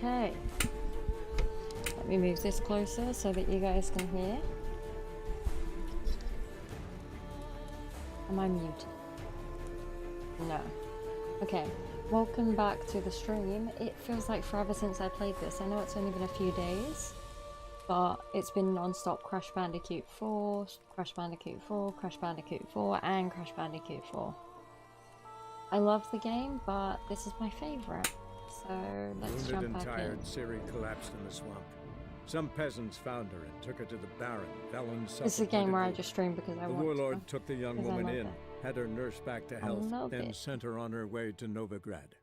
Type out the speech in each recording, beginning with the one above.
Okay. Let me move this closer so that you guys can hear. Am I muted? No. Okay. Welcome back to the stream. It feels like forever since I played this. I know it's only been a few days, but it's been non-stop Crash Bandicoot 4, Crash Bandicoot 4, Crash Bandicoot 4, and Crash Bandicoot 4. I love the game, but this is my favourite. So let's jump back in. Wounded and tired, Ciri collapsed in the swamp. Some peasants found her and took her to the Baron. Velen suffered. This is a game where I just stream because I want to. The warlord took the young woman in, had her nursed back to health, then sent her on her way to Novigrad.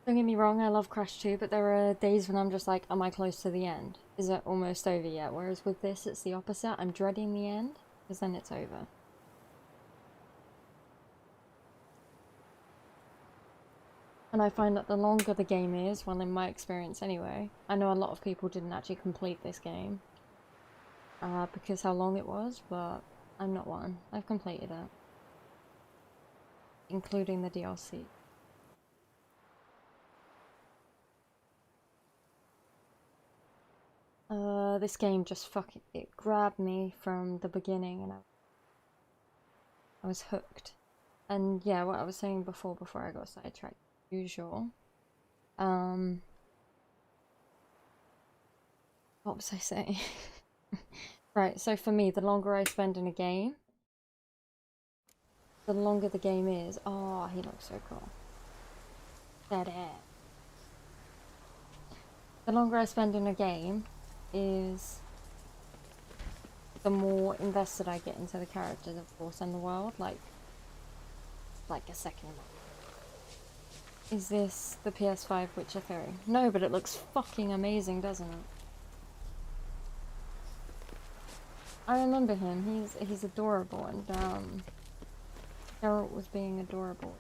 Don't get me wrong, I love Crash 2, but there are days when I'm just like, am I close to the end? Is it almost over yet? Whereas with this, it's the opposite. I'm dreading the end, because then it's over. And I find that the longer the game is, well, in my experience anyway, I know a lot of people didn't actually complete this game because how long it was, but I'm not one. I've completed it, including the DLC. This game just it grabbed me from the beginning, and I was hooked. And yeah, what I was saying before I got sidetracked. Usual. What was I saying? Right, so for me, the longer I spend in a game, the longer the game is. Oh, he looks so cool. That it. The longer I spend in a game is the more invested I get into the characters, of course, and the world, like a second one. Is this the PS5 Witcher 3? No, but it looks fucking amazing, doesn't it? I remember him. He's adorable, and Geralt was being adorable.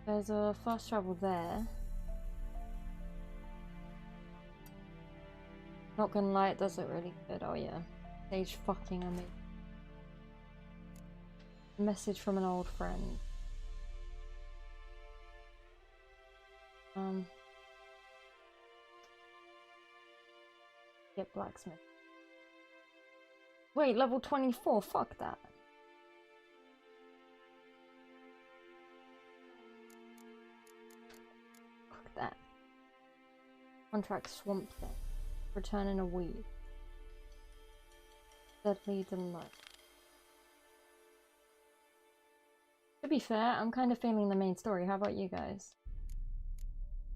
There's a fast travel there. Not gonna lie, it does look really good. Oh yeah, stage fucking amazing. Message from an old friend. Get blacksmith. Wait, level 24. Fuck that. Fuck that. Contract swamp thing. Return in a week. Deadly Delight. To be fair, I'm kind of feeling the main story. How about you guys?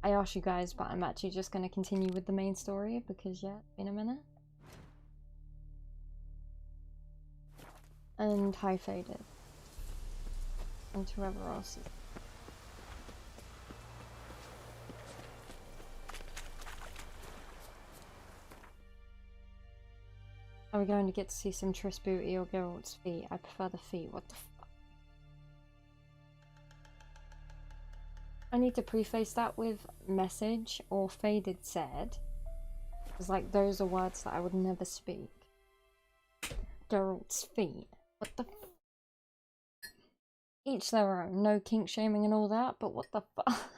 I asked you guys, but I'm actually just going to continue with the main story because, yeah, it's been a minute. And High Faded. And whoever else is. Are we going to get to see some Triss booty or Geralt's feet? I prefer the feet. What the fuck? I need to preface that with message or faded said. Because, like, those are words that I would never speak. Geralt's feet. What the fuck? Each their own. No kink shaming and all that, but what the fuck?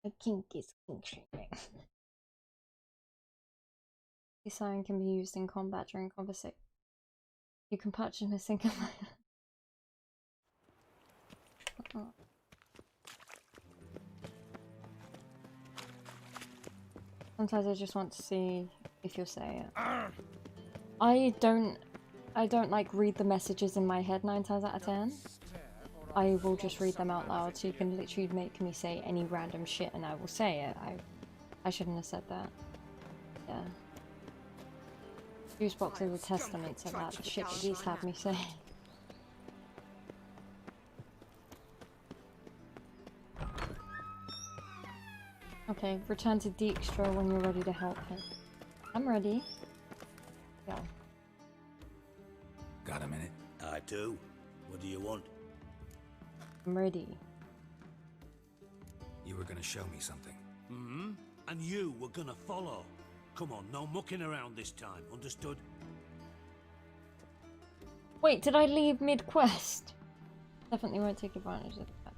A kink is kink shaming. This sign can be used in combat during conversation. You can purchase a single. Sometimes I just want to see if you'll say it. I don't like read the messages in my head 9 times out of 10. I will just read them out loud, so you can literally make me say any random shit and I will say it. I shouldn't have said that. Yeah. Juicebox is a testament to that, the shit that he's had me say. Okay, return to Dijkstra when you're ready to help him. I'm ready. Go. Got a minute? I do. What do you want? I'm ready. You were gonna show me something. Mm-hmm. And you were gonna follow. Come on, no mucking around this time, understood? Wait, did I leave mid-quest? Definitely won't take advantage of that.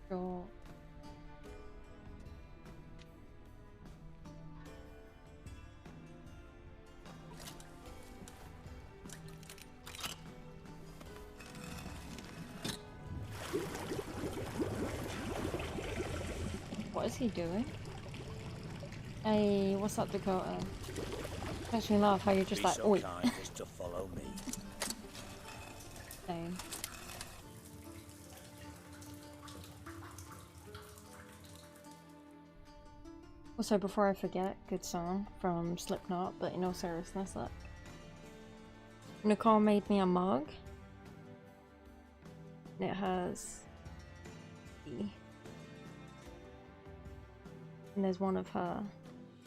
Sure. What is he doing? Hey, what's up, Dakota? Makes me laugh how you're just like, oi. Kind as to follow me. Same. Also, before I forget, good song from Slipknot, but in all seriousness, look. Nicole made me a mug. And it has E. And there's one of her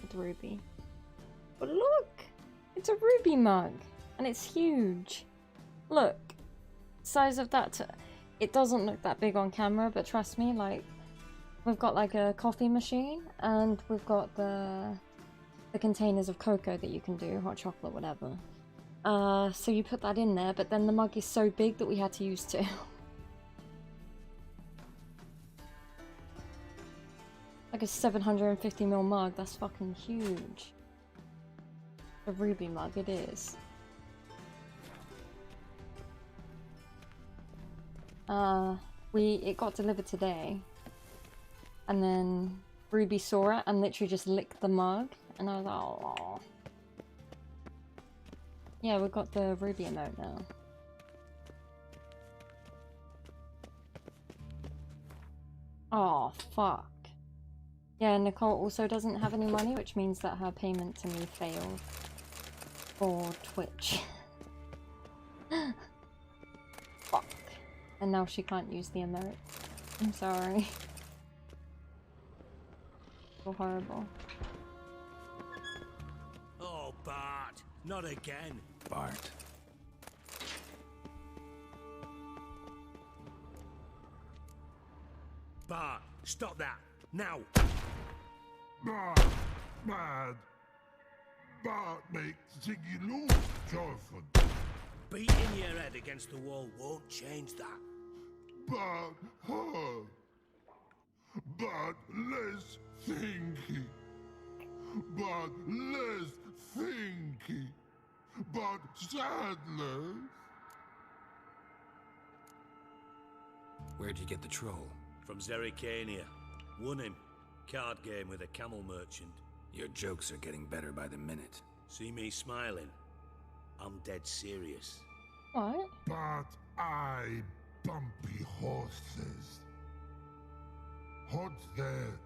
with Ruby. But look! It's a Ruby mug! And it's huge! Look! Size of that. It doesn't look that big on camera, but trust me, like, we've got like a coffee machine, and we've got the containers of cocoa that you can do, hot chocolate, whatever. So you put that in there, but then the mug is so big that we had to use two. Like a 750ml mug, that's fucking huge. A Ruby mug, it is. It got delivered today. And then Ruby saw it and literally just licked the mug. And I was like, oh. Yeah, we've got the Ruby emote now. Oh, fuck. Yeah, Nicole also doesn't have any money, which means that her payment to me failed for Twitch. Fuck. And now she can't use the emote. I'm sorry. So horrible. Oh, Bart, not again. Bart. Bart, stop that, now. Bart, mad. Bart make Ziggy lose, Jonathan. Beating your head against the wall won't change that. Bart hard. Bart less thinky. Bart less thinky. Bart sadness. Where'd you get the troll? From Zerrikania. Won him. Card game with a camel merchant. Your jokes are getting better by the minute. See me smiling? I'm dead serious. What? Bart eye bumpy horses. Hot there.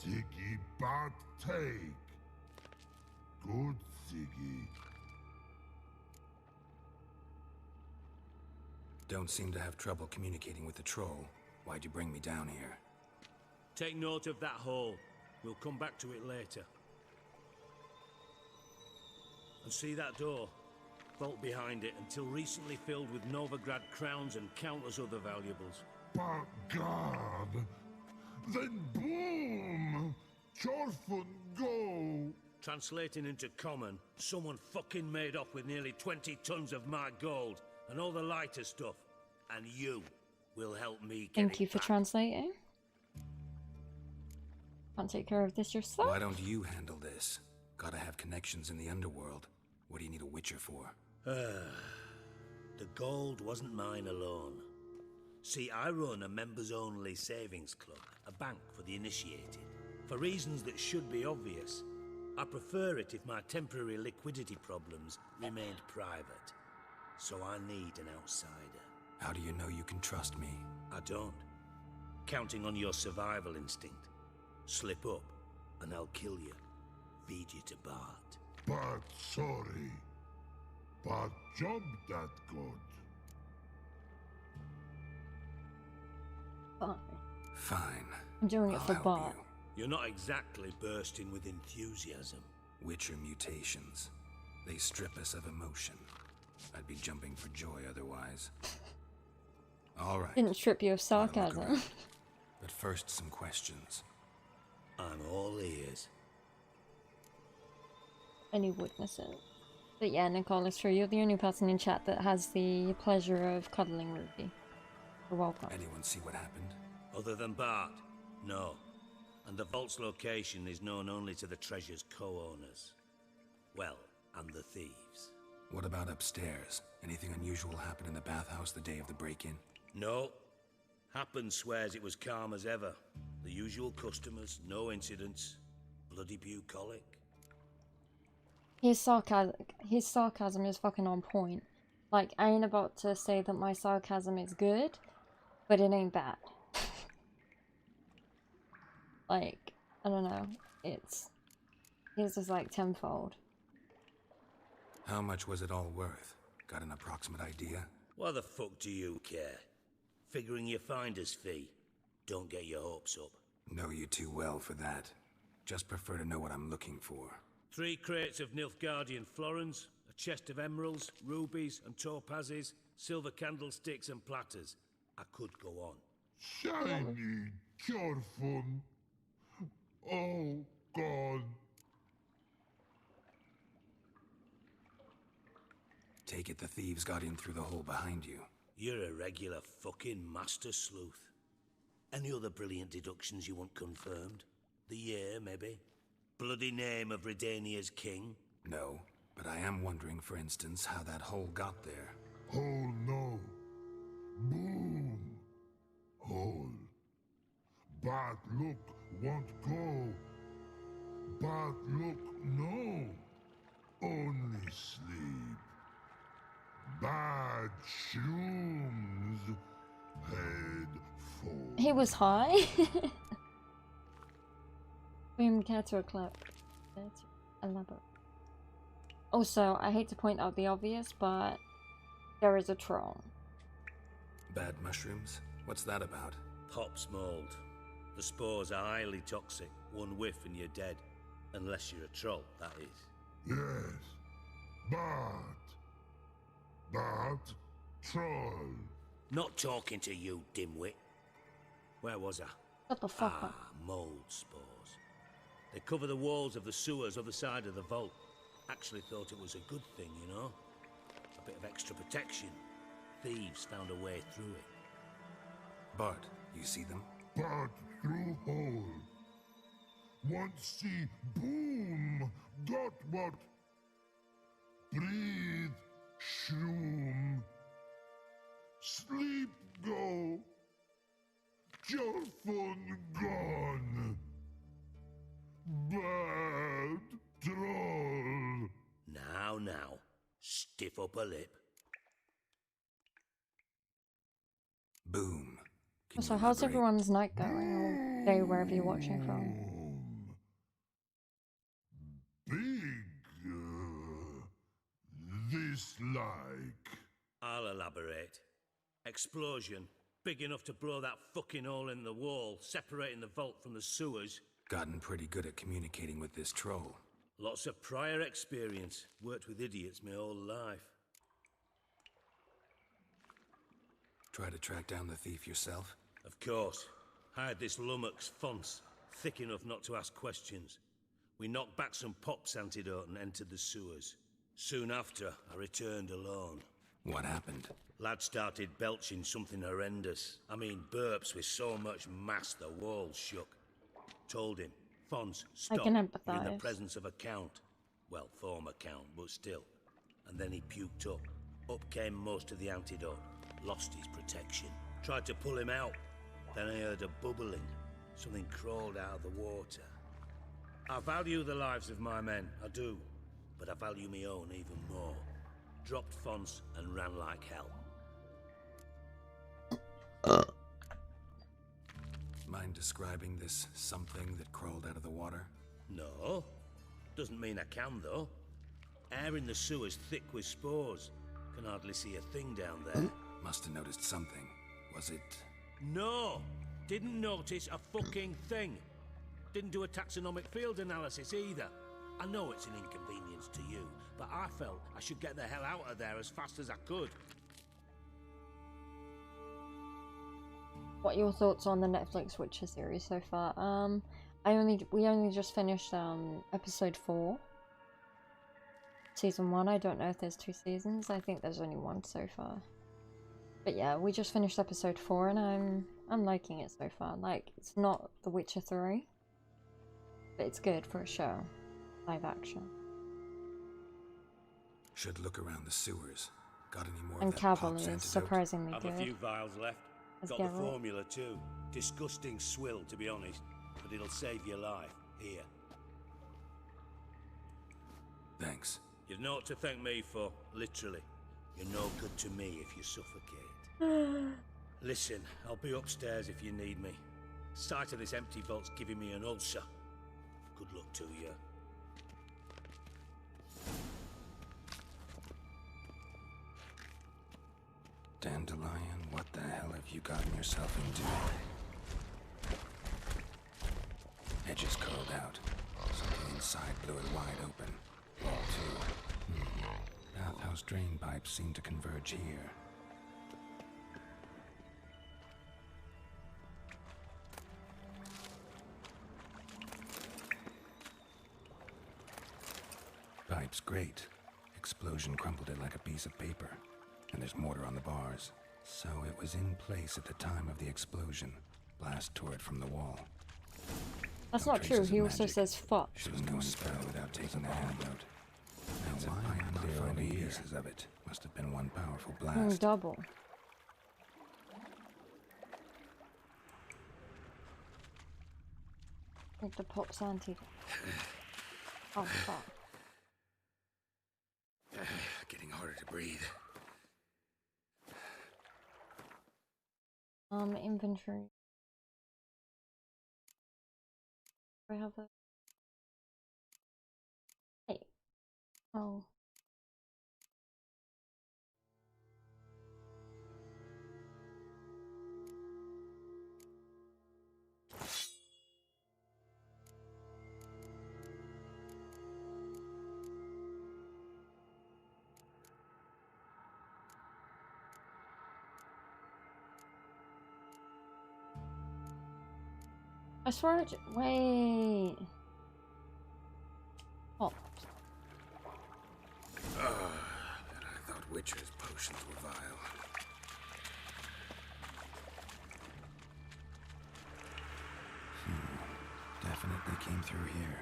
Ziggy Bart take. Good Ziggy. Don't seem to have trouble communicating with the troll. Why'd you bring me down here? Take note of that hole. We'll come back to it later. And see that door? Vault behind it, until recently filled with Novigrad crowns and countless other valuables. But God, then boom! Chorfun go! Translating into common, someone fucking made off with nearly 20 tons of my gold and all the lighter stuff. And you will help me get Thank you it for back. translating. Can't take care of this yourself. Why don't you handle this? Gotta have connections in the underworld. What do you need a witcher for? The gold wasn't mine alone. See, I run a members-only savings club, a bank for the initiated. For reasons that should be obvious, I prefer it if my temporary liquidity problems remained private. So I need an outsider. How do you know you can trust me? I don't. Counting on your survival instinct. Slip up, and I'll kill you. Feed you to Bart. But sorry. But job that good. Fine. Fine. I'm doing it I'll for help Bart. You're not exactly bursting with enthusiasm. Witcher mutations. They strip us of emotion. I'd be jumping for joy otherwise. All right. Didn't strip you of Gotta look sarcasm. around. But first, some questions. I'm all ears. Any witnesses? But yeah, Nicole, it's true. You're the only person in chat that has the pleasure of cuddling Ruby. You're welcome. Anyone see what happened? Other than Bart? No. And the vault's location is known only to the treasure's co-owners. Well, and the thieves. What about upstairs? Anything unusual happen in the bathhouse the day of the break-in? No. Happen swears it was calm as ever. The usual customers, no incidents. Bloody bucolic. His sarcasm is fucking on point. Like, I ain't about to say that my sarcasm is good, but it ain't bad. Like, I don't know. His is like tenfold. How much was it all worth? Got an approximate idea? Why the fuck do you care? Figuring your finder's fee. Don't get your hopes up. Know you too well for that. Just prefer to know what I'm looking for. 3 crates of Nilfgaardian florins, a chest of emeralds, rubies and topazes, silver candlesticks and platters. I could go on. Shiny Jorfun. Oh, God. Take it the thieves got in through the hole behind you. You're a regular fucking master sleuth. Any other brilliant deductions you want confirmed? The year, maybe? Bloody name of Redania's king? No, but I am wondering, for instance, how that hole got there. Hole no. Boom. Hole. Bad look won't go. Bad look no. Only sleep. Bad shrooms. Head full. He was high. Boom, care to elaborate. Also, I hate to point out the obvious, but there is a troll. Bad mushrooms? What's that about? Pop's mold. The spores are highly toxic. One whiff and you're dead. Unless you're a troll, that is. Yes. Bad troll. Not talking to you, dimwit. Where was I? Shut the fuck up. Mold spores. They cover the walls of the sewers other side of the vault. Actually thought it was a good thing, you know? A bit of extra protection. Thieves found a way through it. Bart, you see them? Bad through hole. Want see boom. Got what? Breathe. Shroom. Sleep go. Jorfun gone. Bad troll. Now. Stiff upper lip. Boom. Can So you how's elaborate? everyone's night going, or day, wherever you're watching from? Big. This like. I'll elaborate. Explosion. Big enough to blow that fucking hole in the wall, separating the vault from the sewers. Gotten pretty good at communicating with this troll. Lots of prior experience. Worked with idiots my whole life. Try to track down the thief yourself? Of course. Hired this lummox Fons, thick enough not to ask questions. We knocked back some pop's antidote and entered the sewers. Soon after, I returned alone. What happened? Lad started belching something horrendous. I mean, burps with so much mass the walls shook. Told him, Fons, stop. can You're in the empathise. presence of a count. Well, former count, but still. And then he puked up. Up came most of the antidote. Lost his protection. Tried to pull him out. Then I heard a bubbling. Something crawled out of the water. I value the lives of my men, I do. But I value my own even more. Dropped Fons and ran like hell. Mind describing this something that crawled out of the water? No. Doesn't mean I can, though. Air in the sewer's thick with spores. Can hardly see a thing down there. Must have noticed something. Was it... No! Didn't notice a fucking thing. Didn't do a taxonomic field analysis either. I know it's an inconvenience to you, but I felt I should get the hell out of there as fast as I could. What are your thoughts on the Netflix Witcher series so far? We only just finished episode 4. Season 1, I don't know if there's 2 seasons. I think there's only 1 so far. But yeah, we just finished episode 4 and I'm liking it so far. Like, it's not The Witcher 3, but it's good for a show. Live action. Should look around the sewers. Got any more And of that pop's Cavalry is antidote? surprisingly Have a good. few vials left. As Got Geralt. the formula too. Disgusting swill, to be honest, but it'll save your life. Here. Thanks. You've naught to thank me for, literally. You're no good to me if you suffocate. Listen, I'll be upstairs if you need me. Sight of this empty vault's giving me an ulcer. Good luck to you. Dandelion, what the hell have you gotten yourself into? Edges curled out. Something inside blew it wide open. Wall too. Bathhouse drain pipes seem to converge here. Pipe's great. Explosion crumpled it like a piece of paper. And there's mortar on the bars. So it was in place at the time of the explosion. Blast tore it from the wall. That's No not true, traces he of also magic. says fuck. She was going spell without taking the antidote. Now why am I not finding pieces of it? Must have been one powerful blast. Double. Like the pop's antidote. Oh fuck. Getting harder to breathe. Inventory. Do I have that? Hey. Oh. I swear it. Wait. Oh. I thought Witcher's potions were vile. Definitely came through here.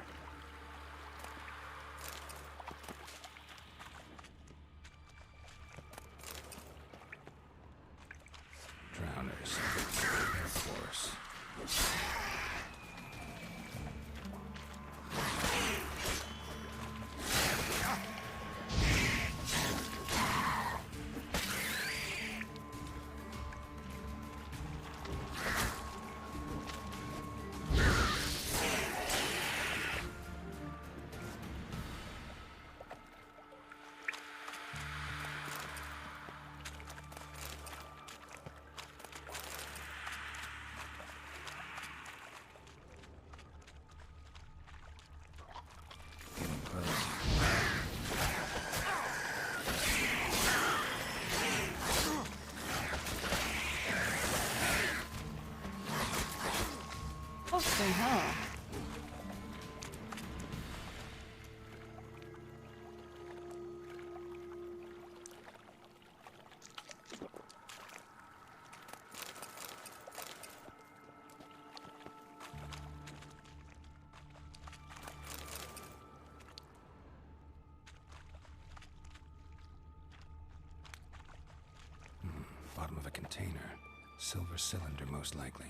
Drowners. Of course. Getting close. Fucking hell. Bottom of a container. Silver cylinder, most likely.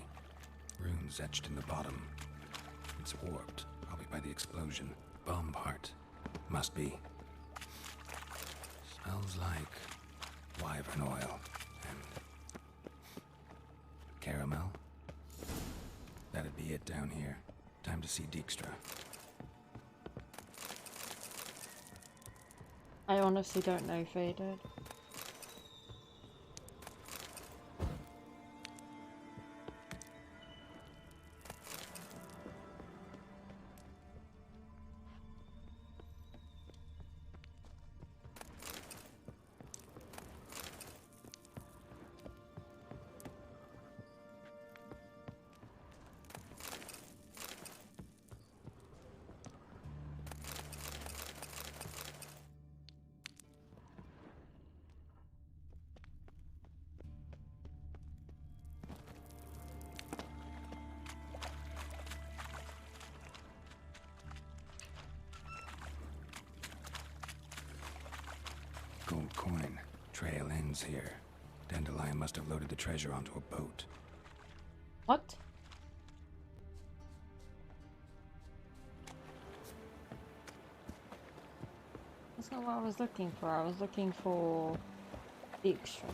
Runes etched in the bottom. It's warped, probably by the explosion. Bomb part. Must be. Smells like wyvern oil and caramel. That'd be it down here. Time to see Dijkstra. I honestly don't know, Faded. Gold coin. Trail ends here. Dandelion must have loaded the treasure onto a boat. What? That's not what I was looking for. I was looking for the extra.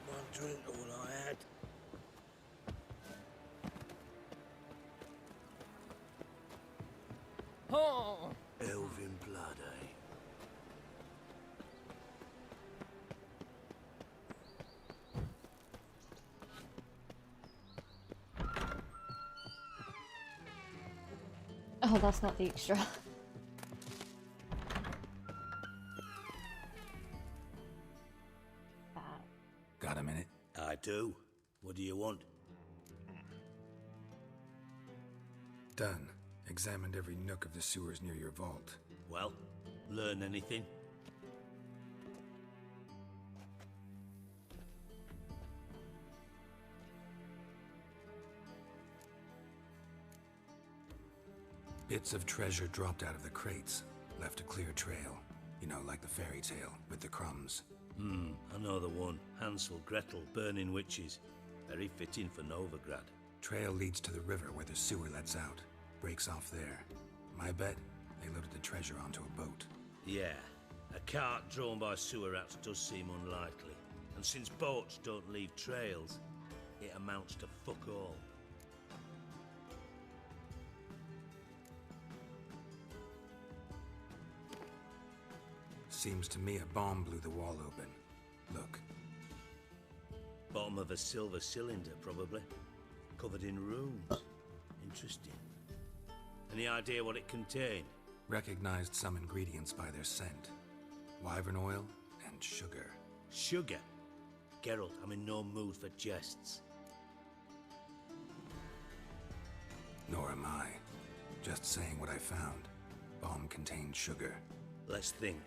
One drink, all I had. Oh! Elven blood, eh? Oh, that's not the extra. Got a minute? I do. What do you want? Done. Examined every nook of the sewers near your vault. Well, learn anything? Bits of treasure dropped out of the crates. Left a clear trail. You know, like the fairy tale, with the crumbs. I know the one. Hansel, Gretel, burning witches. Very fitting for Novigrad. Trail leads to the river where the sewer lets out. Breaks off there. My bet, they loaded the treasure onto a boat. Yeah, a cart drawn by sewer rats does seem unlikely. And since boats don't leave trails, it amounts to fuck all. Seems to me a bomb blew the wall open. Look. Bottom of a silver cylinder, probably. Covered in runes. Interesting. Any idea what it contained? Recognized some ingredients by their scent. Wyvern oil and sugar. Sugar? Geralt, I'm in no mood for jests. Nor am I. Just saying what I found. Bomb contained sugar. Let's think.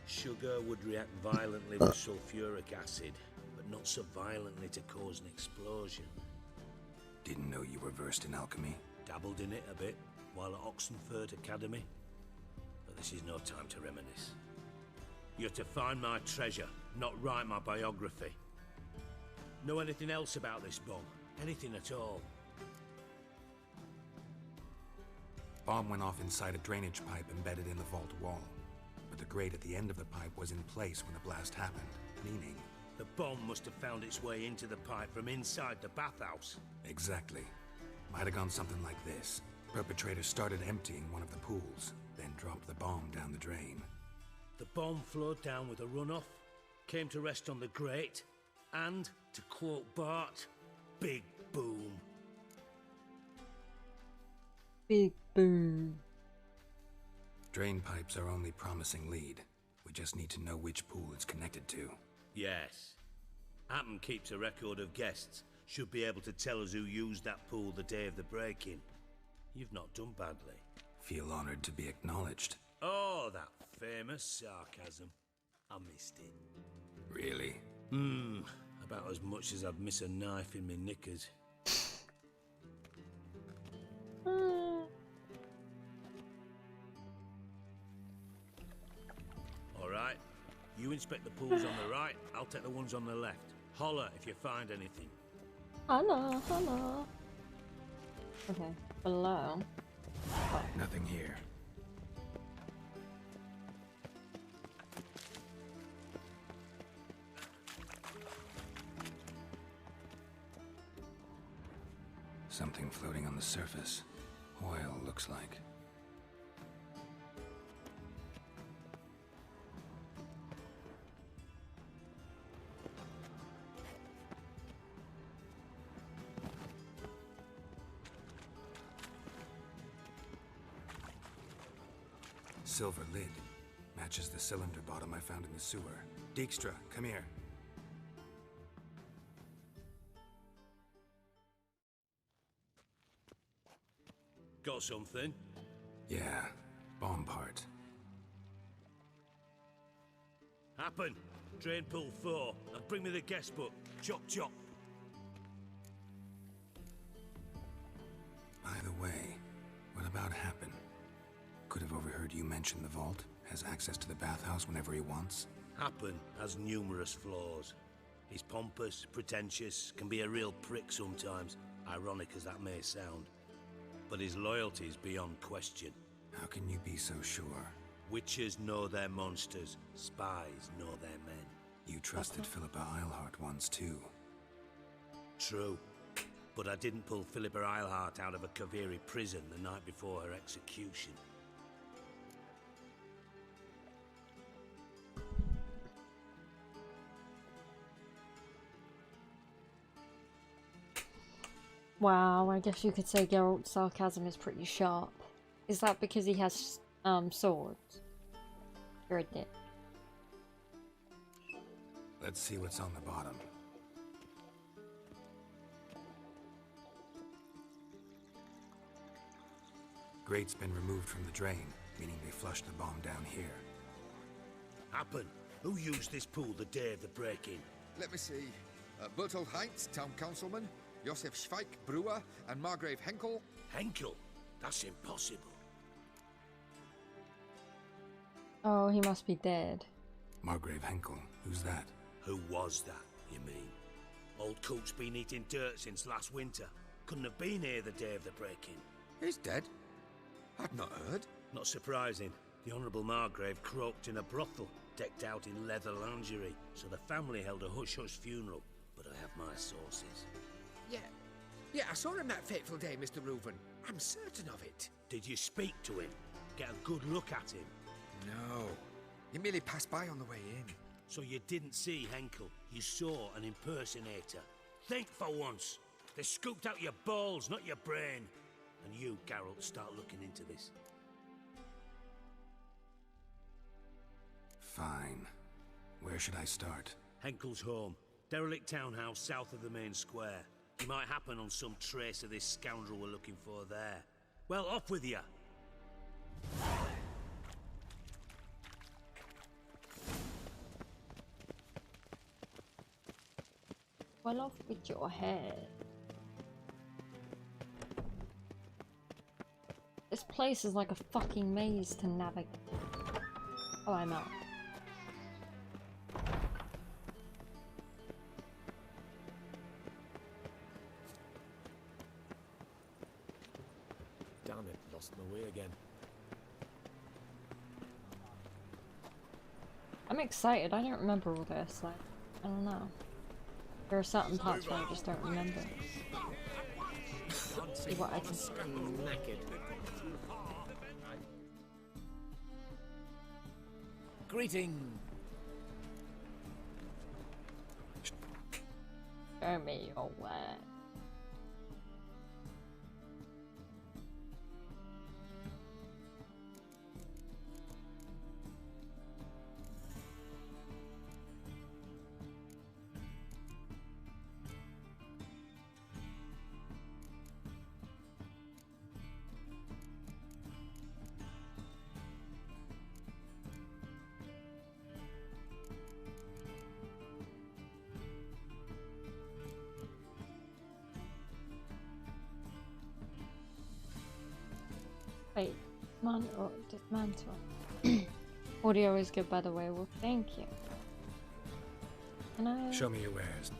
Sugar would react violently with sulfuric acid, but not so violently to cause an explosion. Didn't know you were versed in alchemy. Dabbled in it a bit while at Oxenford Academy. But this is no time to reminisce. You're to find my treasure, not write my biography. Know anything else about this bomb? Anything at all? Bomb went off inside a drainage pipe embedded in the vault wall. But the grate at the end of the pipe was in place when the blast happened, meaning... The bomb must have found its way into the pipe from inside the bathhouse. Exactly. Might have gone something like this. Perpetrator started emptying one of the pools, then dropped the bomb down the drain. The bomb flowed down with a runoff, came to rest on the grate, and, to quote Bart, big boom. Big boom. Drain pipes are only promising lead. We just need to know which pool it's connected to. Yes. Appen keeps a record of guests. Should be able to tell us who used that pool the day of the break-in. You've not done badly. Feel honored to be acknowledged. Oh, that famous sarcasm. I missed it. Really? About as much as I'd miss a knife in my knickers. Alright. You inspect the pools on the right, I'll take the ones on the left. Holler if you find anything. Hello, hello. Okay, below. Nothing here. Something floating on the surface. Oil, looks like. Silver lid. Matches the cylinder bottom I found in the sewer. Dijkstra, come here. Got something? Yeah, bomb part. Happen. Drain pool 4. And bring me the guest book. Chop chop. By the way, about Happen? Could have overheard you mention the vault. Has access to the bathhouse whenever he wants. Happen has numerous flaws. He's pompous, pretentious, can be a real prick sometimes, ironic as that may sound. But his loyalty is beyond question. How can you be so sure? Witches know their monsters, spies know their men. You trusted Philippa Eilhart once too. True. But I didn't pull Philippa Eilhart out of a Kaviri prison the night before her execution. Wow, I guess you could say Geralt's sarcasm is pretty sharp. Is that because he has swords? You're a dick. Let's see what's on the bottom. Grate's been removed from the drain, meaning they flushed the bomb down here. Happen. Who used this pool the day of the break-in? Let me see. Bertold Heinz, town councilman, Josef Schweik, brewer, and Margrave Henkel. Henkel? That's impossible. Oh, he must be dead. Margrave Henkel, who's that? Who was that, you mean? Old Coot's been eating dirt since last winter. Couldn't have been here the day of the break-in. He's dead? I'd not heard. Not surprising. The Honourable Margrave croaked in a brothel, decked out in leather lingerie, so the family held a hush-hush funeral. But I have my sources. Yeah, I saw him that fateful day, Mr. Reuven. I'm certain of it. Did you speak to him? Get a good look at him? No. He merely passed by on the way in. So you didn't see Henkel. You saw an impersonator. Think for once. They scooped out your balls, not your brain. And you, Geralt, start looking into this. Fine. Where should I start? Henkel's home. Derelict townhouse south of the main square. You might happen on some trace of this scoundrel we're looking for there. Well, off with you. Well off with your head. This place is like a fucking maze to navigate. Oh, I'm out. Damn it, lost my way again. I'm excited. I don't remember all this. Like, I don't know. There are certain parts where I just don't remember. See what I can. Greeting. Show me your way. Wait, or dismantle. Audio is good, by the way. Well, thank you. Can I? Show me your wares.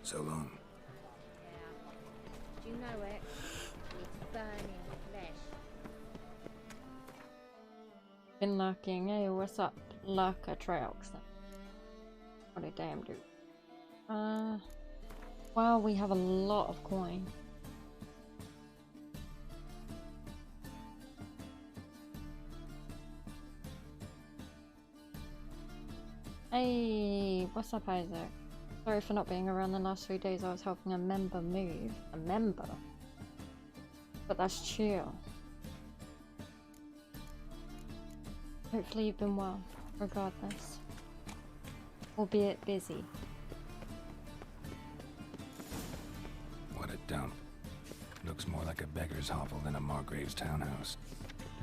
So long. Do you know it? It's burning flesh. Been lurking. Hey, what's up? Lurker Triox. What a damn dude. Well, we have a lot of coin. Hey, what's up, Isaac? Sorry for not being around the last 3 days. I was helping a member move. A member? But that's chill. Hopefully you've been well, regardless. Albeit busy. dump. Looks more like a beggar's hovel than a Margrave's townhouse.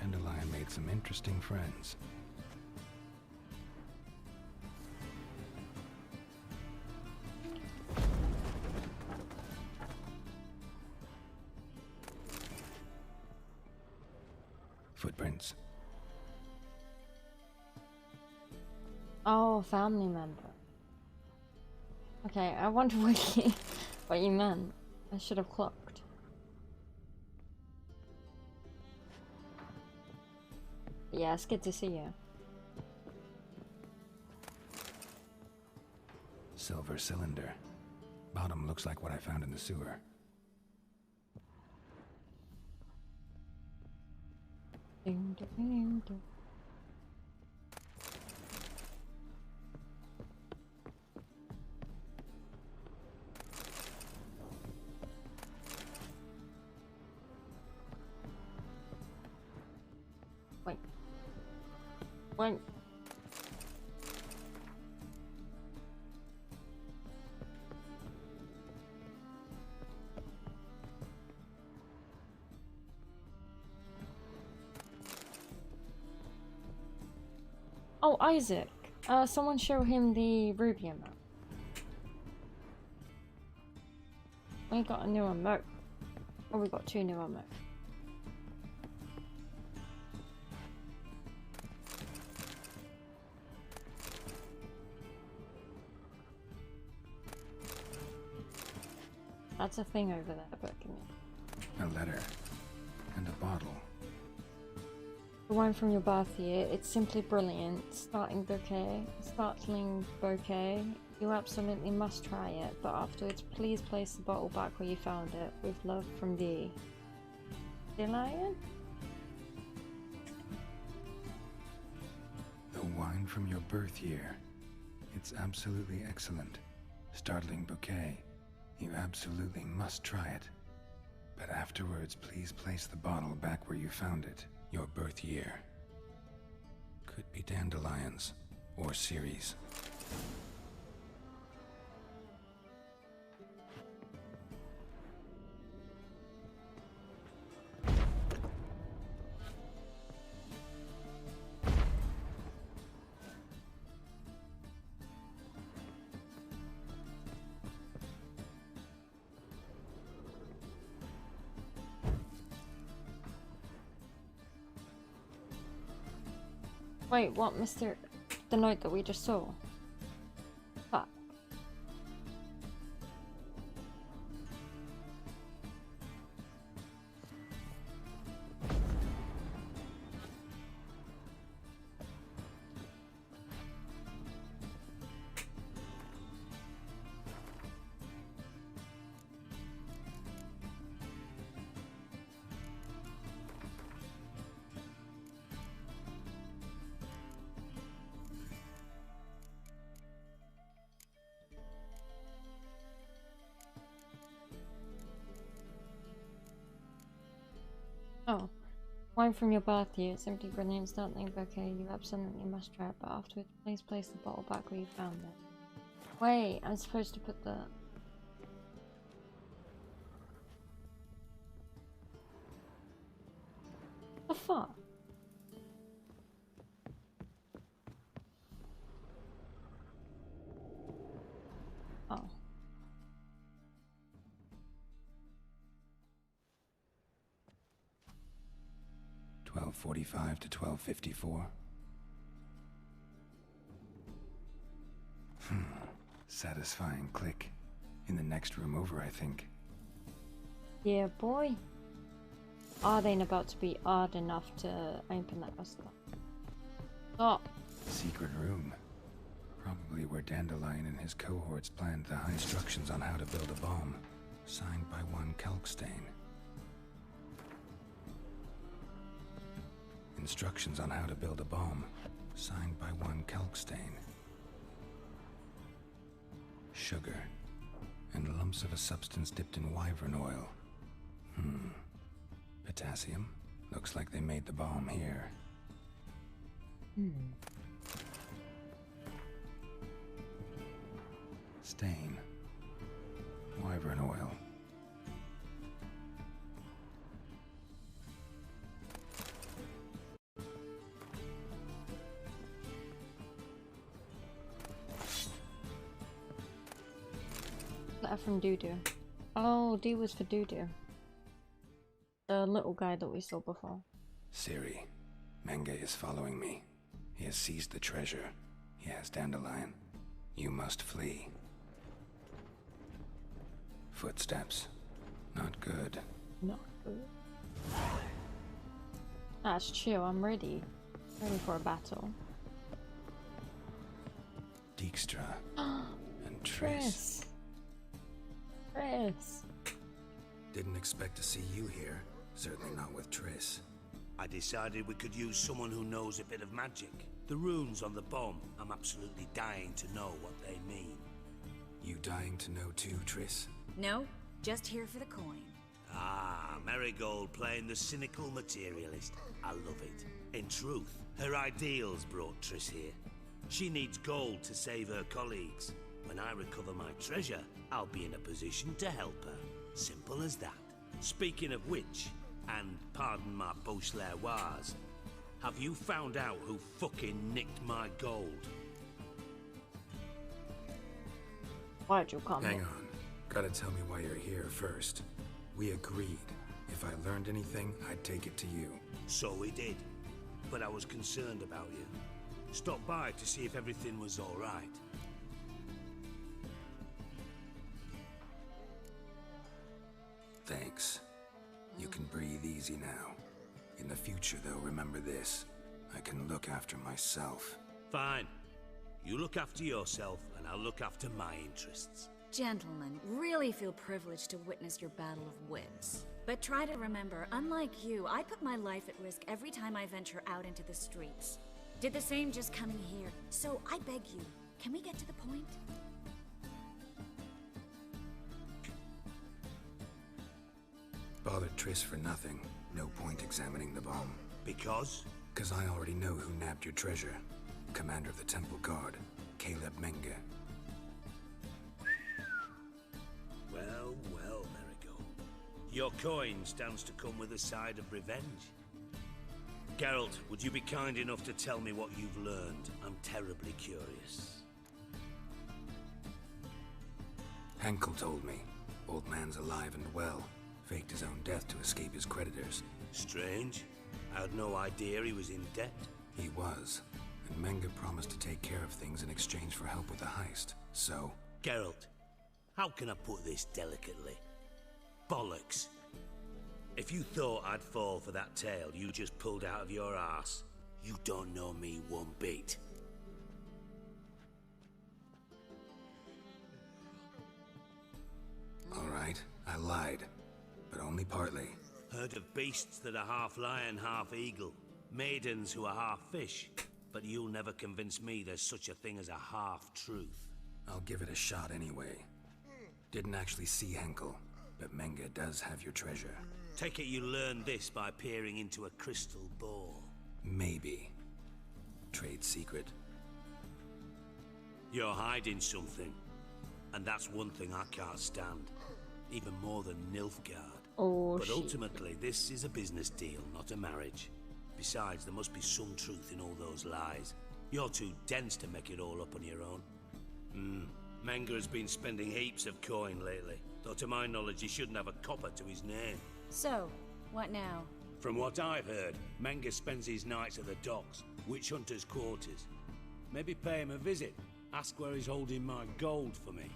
Dandelion made some interesting friends. Footprints. Oh, family member. Okay, I wonder what you meant. I should have clocked. Yeah, it's good to see you. Silver cylinder. Bottom looks like what I found in the sewer. Ding, ding, ding, ding. Wait. Wait. Oh, Isaac. Someone show him the Rubia map. We got a new emote. Oh, we got two new emotes. That's a thing over there, but give me. A letter. And a bottle. The wine from your bath year, it's simply brilliant. Startling bouquet. You absolutely must try it, but afterwards please place the bottle back where you found it. With love from the Lion? The wine from your birth year. It's absolutely excellent. Startling bouquet. You absolutely must try it. But afterwards, please place the bottle back where you found it. Your birth year. Could be dandelions or Ceres. Wait, what, Mr. The note that we just saw? Fuck. Oh. Wine from your bath year, simply brilliant, startling bouquet. You absolutely must try it, but afterwards please place the bottle back where you found it. Wait, I'm supposed to put the... The fuck? Oh. $12:45 to $12:54. Satisfying click. In the next room over, I think. Yeah, boy. Odd ain't about to be odd enough to open that stuff. Oh. Secret room. Probably where Dandelion and his cohorts planned the high instructions on how to build a bomb. Signed by one Kalkstain. Instructions on how to build a bomb. Signed by one Kalkstain. Sugar. And lumps of a substance dipped in wyvern oil. Potassium. Looks like they made the bomb here. Stain. Wyvern oil. letter from Dudu. Oh, D was for Dudu. The little guy that we saw before. Ciri, Menge is following me. He has seized the treasure. He has Dandelion. You must flee. Footsteps. Not good. Not good. That's chill, I'm ready. Ready for a battle. Dijkstra and Triss. Triss. Didn't expect to see you here. Certainly not with Triss. I decided we could use someone who knows a bit of magic. The runes on the bomb, I'm absolutely dying to know what they mean. You dying to know too, Triss? No, just here for the coin. Ah, Marigold playing the cynical materialist. I love it. In truth, her ideals brought Triss here. She needs gold to save her colleagues. When I recover my treasure, I'll be in a position to help her. Simple as that. Speaking of which, and pardon my Beauclervoise, have you found out who fucking nicked my gold? Why'd you come? Hang on. Gotta tell me why you're here first. We agreed. If I learned anything, I'd take it to you. So we did. But I was concerned about you. Stopped by to see if everything was all right. Thanks. You can breathe easy now. In the future, though, remember this. I can look after myself. Fine. You look after yourself, and I'll look after my interests. Gentlemen, really feel privileged to witness your battle of wits. But try to remember, unlike you, I put my life at risk every time I venture out into the streets. Did the same just coming here. So I beg you, can we get to the point? Bothered Triss for nothing. No point examining the bomb. Because? Because I already know who nabbed your treasure. Commander of the Temple Guard, Caleb Menge. Well, well, Marigold. Your coin stands to come with a side of revenge. Geralt, would you be kind enough to tell me what you've learned? I'm terribly curious. Henkel told me. Old man's alive and well. Faked his own death to escape his creditors. Strange. I had no idea he was in debt. He was. And Menge promised to take care of things in exchange for help with the heist. So... Geralt, how can I put this delicately? Bollocks. If you thought I'd fall for that tale you just pulled out of your arse, you don't know me one bit. All right, I lied. But only partly. Heard of beasts that are half lion, half eagle. Maidens who are half fish. But you'll never convince me there's such a thing as a half-truth. I'll give it a shot anyway. Didn't actually see Henkel, but Menge does have your treasure. Take it you learned this by peering into a crystal ball. Maybe. Trade secret. You're hiding something. And that's one thing I can't stand. Even more than Nilfgaard. Oh, but shit. ultimately, this is a business deal, not a marriage. Besides, there must be some truth in all those lies. You're too dense to make it all up on your own. Menge has been spending heaps of coin lately. Though to my knowledge, he shouldn't have a copper to his name. So, what now? From what I've heard, Menge spends his nights at the docks, witch hunters' quarters. Maybe pay him a visit. Ask where he's holding my gold for me.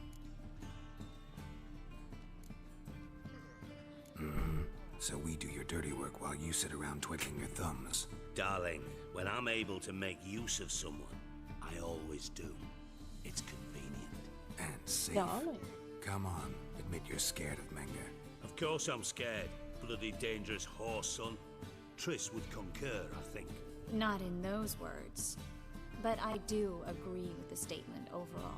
So we do your dirty work while you sit around twiddling your thumbs. Darling, when I'm able to make use of someone, I always do. It's convenient. And safe. Darling. Come on, admit you're scared of Menge. Of course I'm scared. Bloody dangerous horse, son. Triss would concur, I think. Not in those words. But I do agree with the statement overall.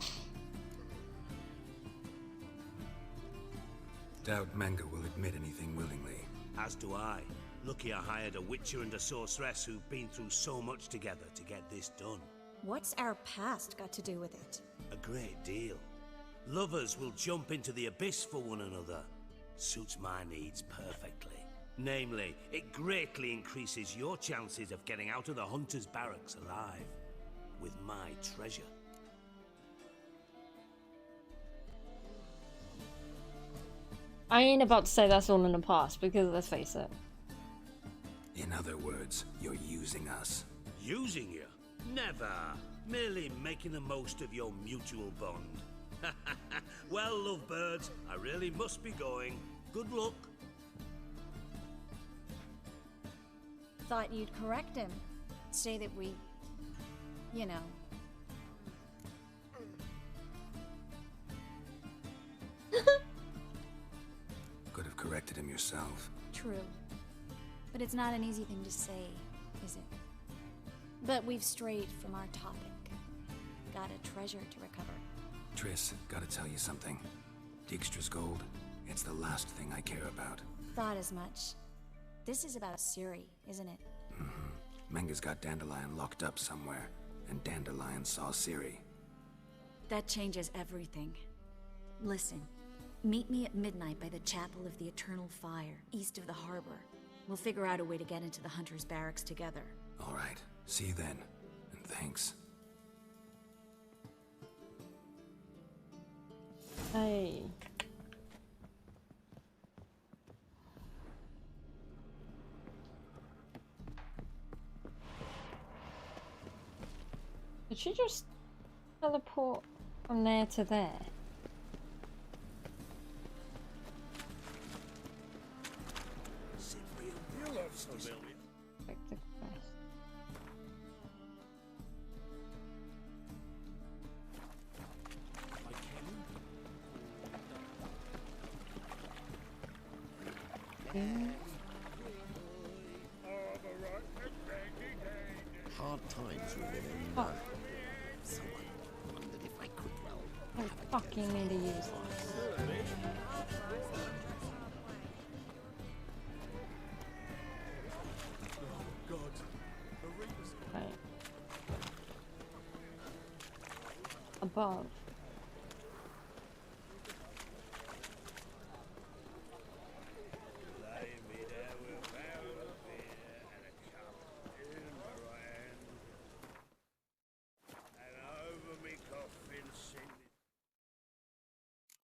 Doubt Menge will admit anything willingly. As do I. Lucky I hired a witcher and a sorceress who've been through so much together to get this done. What's our past got to do with it? A great deal. Lovers will jump into the abyss for one another. Suits my needs perfectly. Namely, it greatly increases your chances of getting out of the hunter's barracks alive. With my treasure. I ain't about to say that's all in the past, because let's face it. In other words, you're using us. Using you? Never. Merely making the most of your mutual bond. Well, lovebirds, I really must be going. Good luck. Thought you'd correct him. Say that we... you know... Could have corrected him yourself. True. But it's not an easy thing to say, is it? But we've strayed from our topic. Got a treasure to recover. Triss, gotta tell you something. Dijkstra's gold, it's the last thing I care about. Thought as much. This is about Ciri, isn't it? Mm-hmm. Menga's got Dandelion locked up somewhere, and Dandelion saw Ciri. That changes everything. Listen, meet me at midnight by the Chapel of the Eternal Fire, east of the harbor. We'll figure out a way to get into the Hunter's Barracks together. All right, see you then, and thanks. Hey. Did she just teleport from there to there? Like the quest. Hard times within Oh. someone wondered if I could, well, I fucking need to use this. Right. Above.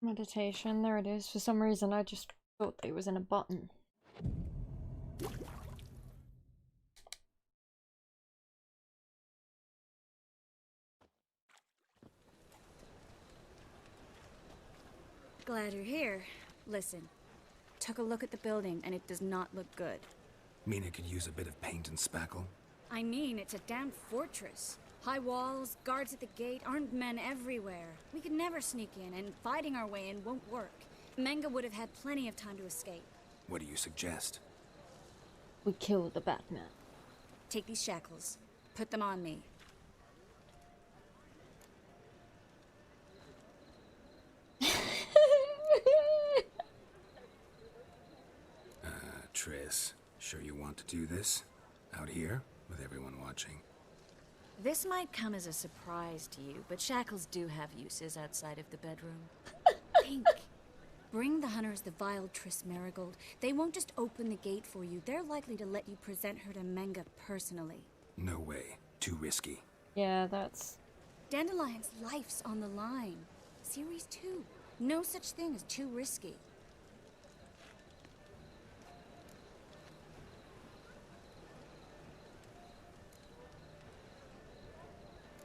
Meditation, there it is. For some reason I just thought it was in a button. Glad you're here. Listen, took a look at the building and it does not look good. Mina could use a bit of paint and spackle. I mean, it's a damn fortress. High walls, guards at the gate, armed men everywhere. We could never sneak in, and fighting our way in won't work. Menga would have had plenty of time to escape. What do you suggest? We killed the Batman. Take these shackles. Put them on me. Triss, sure you want to do this? Out here, with everyone watching? This might come as a surprise to you, but shackles do have uses outside of the bedroom. Think. Bring the hunters the vile Triss Marigold. They won't just open the gate for you. They're likely to let you present her to Menga personally. No way. Too risky. Yeah, that's... Dandelion's life's on the line. Series 2. No such thing as too risky.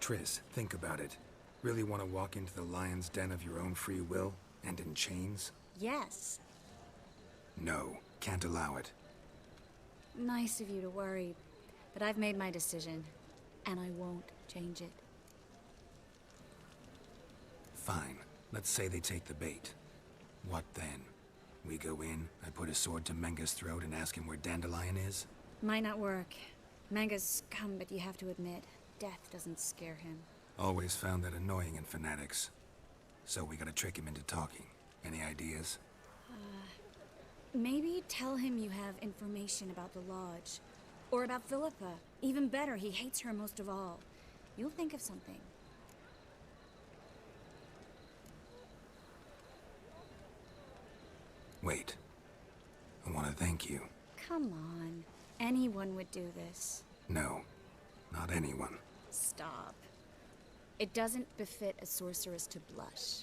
Triss, think about it. Really want to walk into the lion's den of your own free will, and in chains? Yes. No, can't allow it. Nice of you to worry, but I've made my decision, and I won't change it. Fine. Let's say they take the bait. What then? We go in, I put a sword to Menga's throat and ask him where Dandelion is? Might not work. Menga's scum, but you have to admit, death doesn't scare him. Always found that annoying in fanatics. So we gotta trick him into talking. Any ideas? Maybe tell him you have information about the Lodge. Or about Philippa. Even better, he hates her most of all. You'll think of something. Wait. I want to thank you. Come on. Anyone would do this. No, not anyone. Stop. It doesn't befit a sorceress to blush.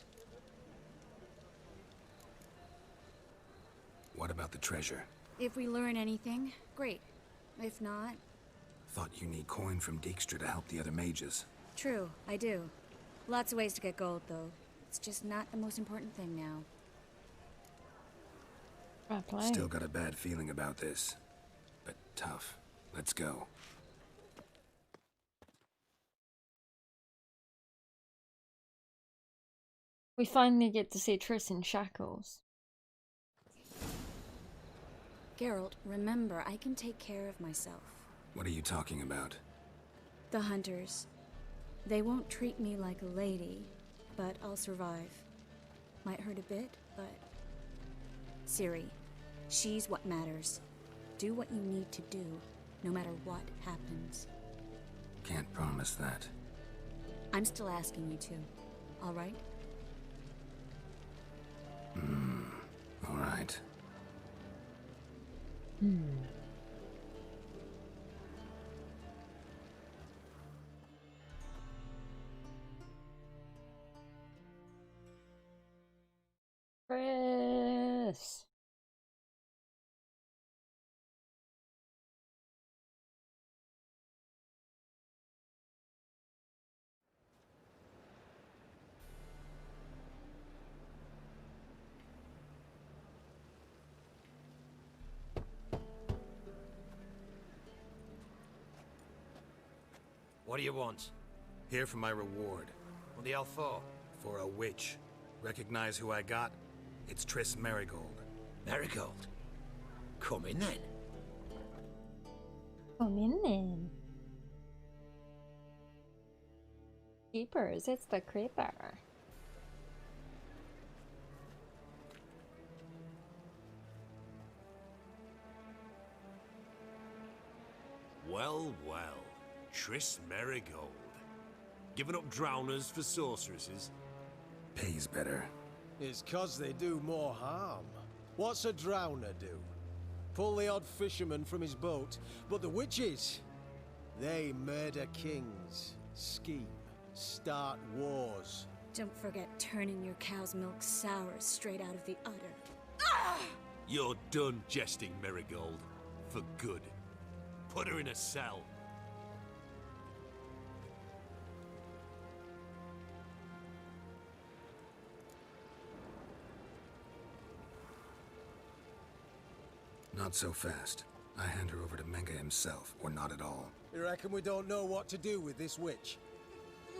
What about the treasure? If we learn anything, great. If not, Thought you need coin from Dijkstra to help the other mages. true, I do. Lots of ways to get gold, though. It's just not the most important thing now. Fair play. Still got a bad feeling about this. But tough. Let's go. We finally get to see Triss in shackles. Geralt, remember, I can take care of myself. What are you talking about? The hunters. They won't treat me like a lady, but I'll survive. Might hurt a bit, but... Ciri, she's what matters. Do what you need to do, no matter what happens. Can't promise that. I'm still asking you to, all right? All right. Triss! What do you want? Here for my reward. What the hell for? For a witch. Recognize who I got? It's Triss Merigold. Marigold. Come in then. Come in then. Keepers, it's the creeper. Well, well. Triss Merigold. Giving up drowners for sorceresses? Pays better. It's 'cause they do more harm. What's a drowner do? Pull the odd fisherman from his boat, but the witches, they murder kings, scheme, start wars. Don't forget turning your cow's milk sour straight out of the udder. You're done jesting, Merigold. For good. Put her in a cell. Not so fast. I hand her over to Menga himself, or not at all. You reckon we don't know what to do with this witch?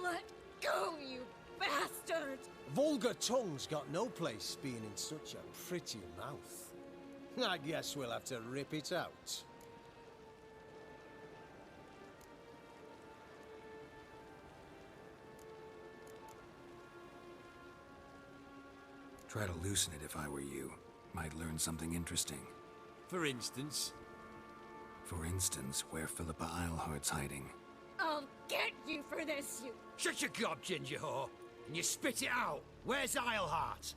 Let go, you bastard! Vulgar tongue's got no place being in such a pretty mouth. I guess we'll have to rip it out. Try to loosen it if I were you. Might learn something interesting. For instance? For instance, where Philippa Eilhart's hiding. I'll get you for this, you... Shut your gob, ginger whore. And you spit it out. Where's Eilhart?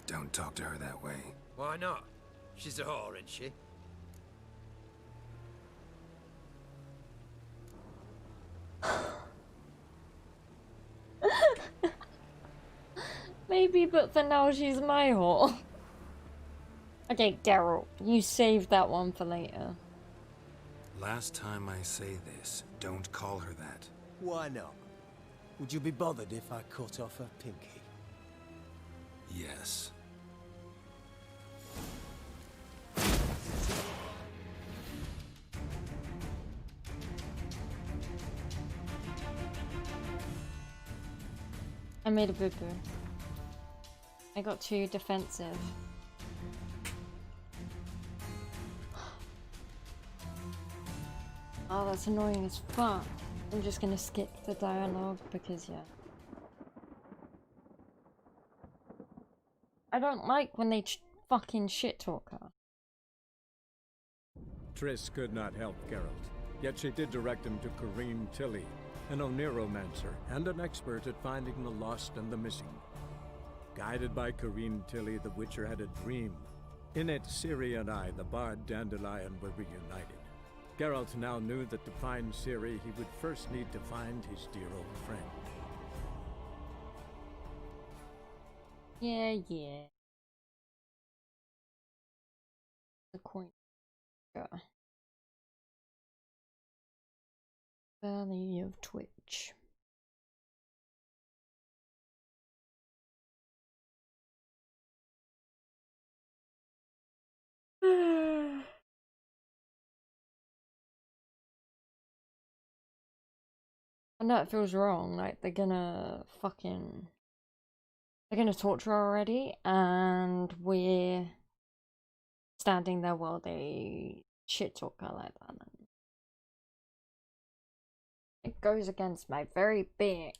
Don't talk to her that way. Why not? She's a whore, isn't she? Maybe, but for now she's my whore. Okay, Geralt, you save that one for later. Last time I say this, don't call her that. Why not? Would you be bothered if I cut off her pinky? Yes. I made a boo-boo. I got too defensive. Oh, that's annoying as fuck. I'm just gonna skip the dialogue because, yeah. I don't like when they fucking shit talk her. Triss could not help Geralt, yet she did direct him to Corrine Tilly, an Oniromancer and an expert at finding the lost and the missing. Guided by Corrine Tilly, the Witcher had a dream. In it, Ciri and I, the bard Dandelion, were reunited. Geralt now knew that to find Ciri, he would first need to find his dear old friend. Yeah, yeah. The coin. Valley of Twitch. I know it feels wrong, like they're gonna torture her already, and we're standing there while they shit talk her like that. It goes against my very being.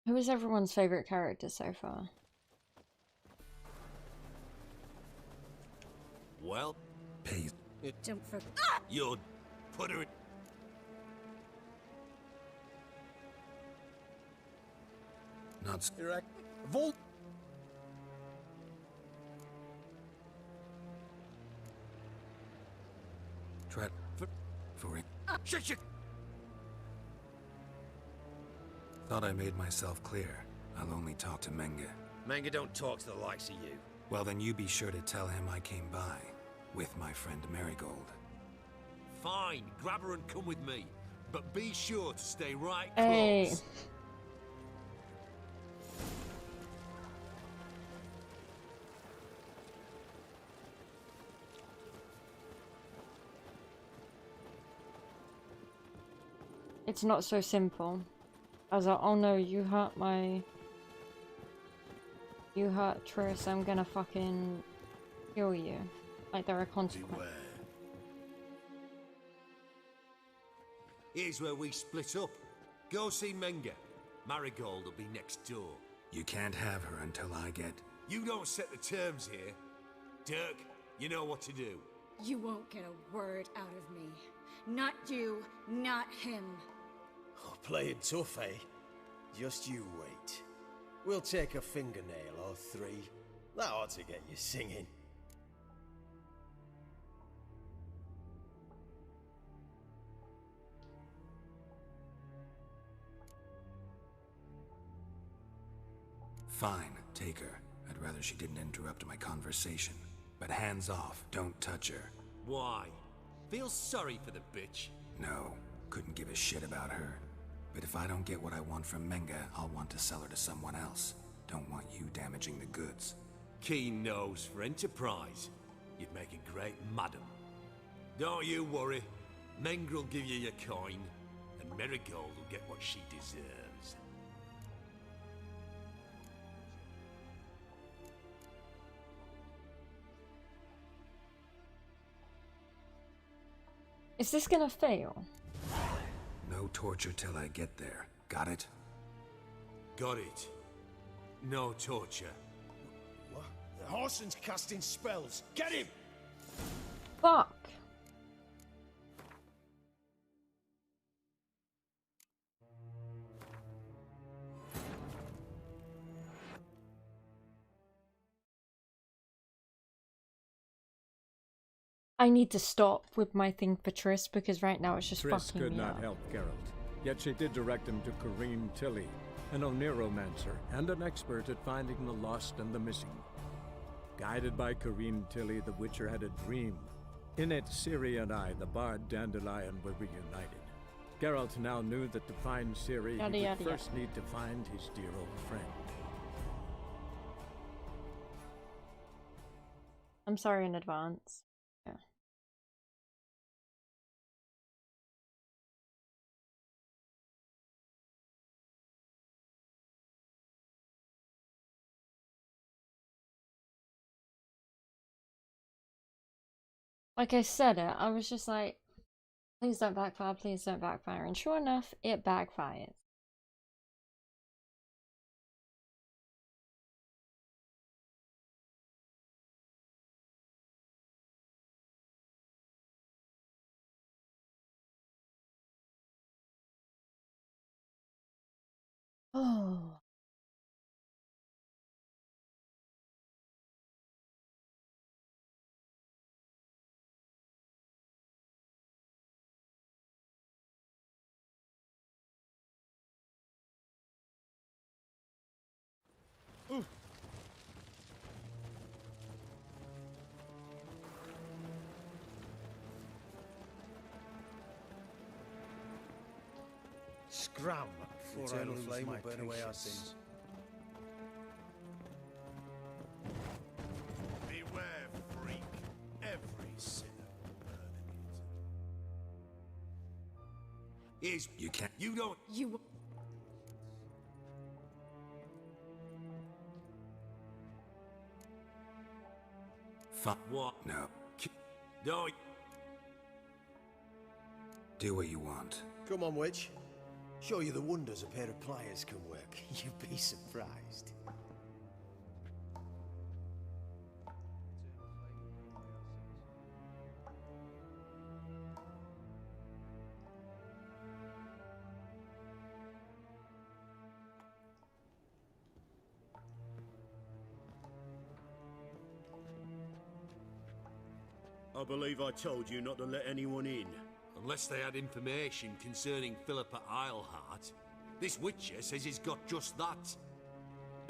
Who is everyone's favorite character so far? Well, Pays. Don't forget. you'd put her in... Not. Volt. Try for it. Shut your... Thought I made myself clear. I'll only talk to Menge. Manga don't talk to the likes of you. Well, then you be sure to tell him I came by with my friend Marigold. Fine, grab her and come with me. But be sure to stay right Hey. close. It's not so simple. I was like, oh no, you hurt Triss, I'm gonna fucking kill you. Like there are consequences. Beware. Here's where we split up. Go see Menga. Marigold will be next door. You can't have her until I get... You don't set the terms here. Dirk, you know what to do. You won't get a word out of me. Not you, not him. Oh, playing tough, eh? Just you wait. We'll take a fingernail or three. That ought to get you singing. Fine, take her. I'd rather she didn't interrupt my conversation. But hands off, don't touch her. Why? Feel sorry for the bitch? No, couldn't give a shit about her. But if I don't get what I want from Menga, I'll want to sell her to someone else. Don't want you damaging the goods. Keen nose for enterprise. You'd make a great madam. Don't you worry. Mengrel give you your coin, and Marigold will get what she deserves. Is this gonna fail? No torture till I get there. Got it? Got it. No torture. What? The Horson's casting spells. Get him! Fuck. I need to stop with my thing for Triss because right now it's just Triss fucking could me not up. help Geralt, yet she did direct him to Corrine Tilly, an Oneromancer and an expert at finding the lost and the missing. Guided by Corrine Tilly, the Witcher had a dream. In it, Ciri and I, the bard Dandelion, were reunited. Geralt now knew that to find Ciri, Yada, he yada, would first need to find his dear old friend. I'm sorry in advance. Yeah. Like I said it, I was just like, please don't backfire, please don't backfire. And sure enough, it backfires. Oh. Scram! The eternal flame will burn away our sins. Beware, freak. Every sinner will burn in it. Is You can't. you don't. You. Fuck. What? No. Don't. Do what you want. Come on, witch. Show you the wonders a pair of pliers can work. You'd be surprised. I believe I told you not to let anyone in. Unless they had information concerning Philippa Eilhart, this Witcher says he's got just that.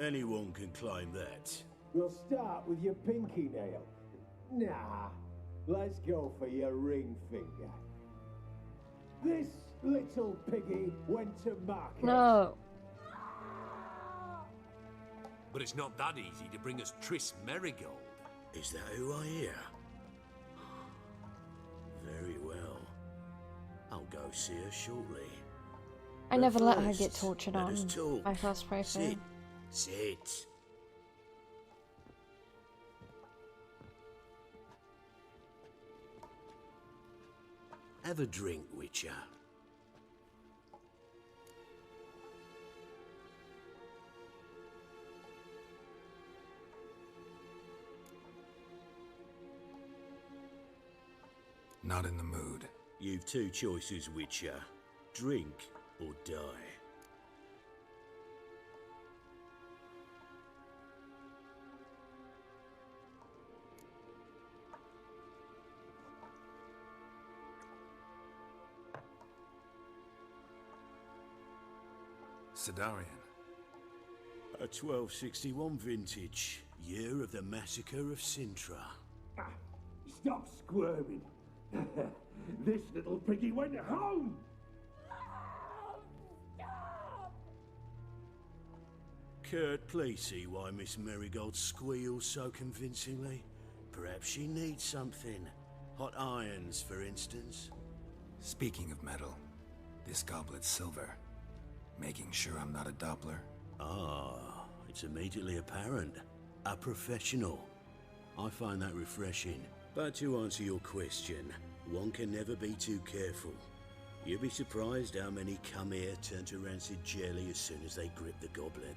Anyone can claim that. We'll start with your pinky nail. Nah, let's go for your ring finger. This little piggy went to market. No. But it's not that easy to bring us Triss Merigold. Is that who I hear? Very well. I'll go see her shortly. I But never let her first, get tortured let on us talk. by first person. Sit. Have a drink, Witcher. Not in the mood. You've two choices, Witcher. Drink or die. Sidarian. A 1261 vintage, year of the massacre of Sintra. Stop squirming. This little piggy went home. Kurt, please see why Miss Merigold squeals so convincingly. Perhaps she needs something. Hot irons, for instance. Speaking of metal, this goblet's silver. Making sure I'm not a Doppler. Ah, it's immediately apparent. A professional. I find that refreshing. But to answer your question, one can never be too careful. You'd be surprised how many come here turn to rancid jelly as soon as they grip the goblet.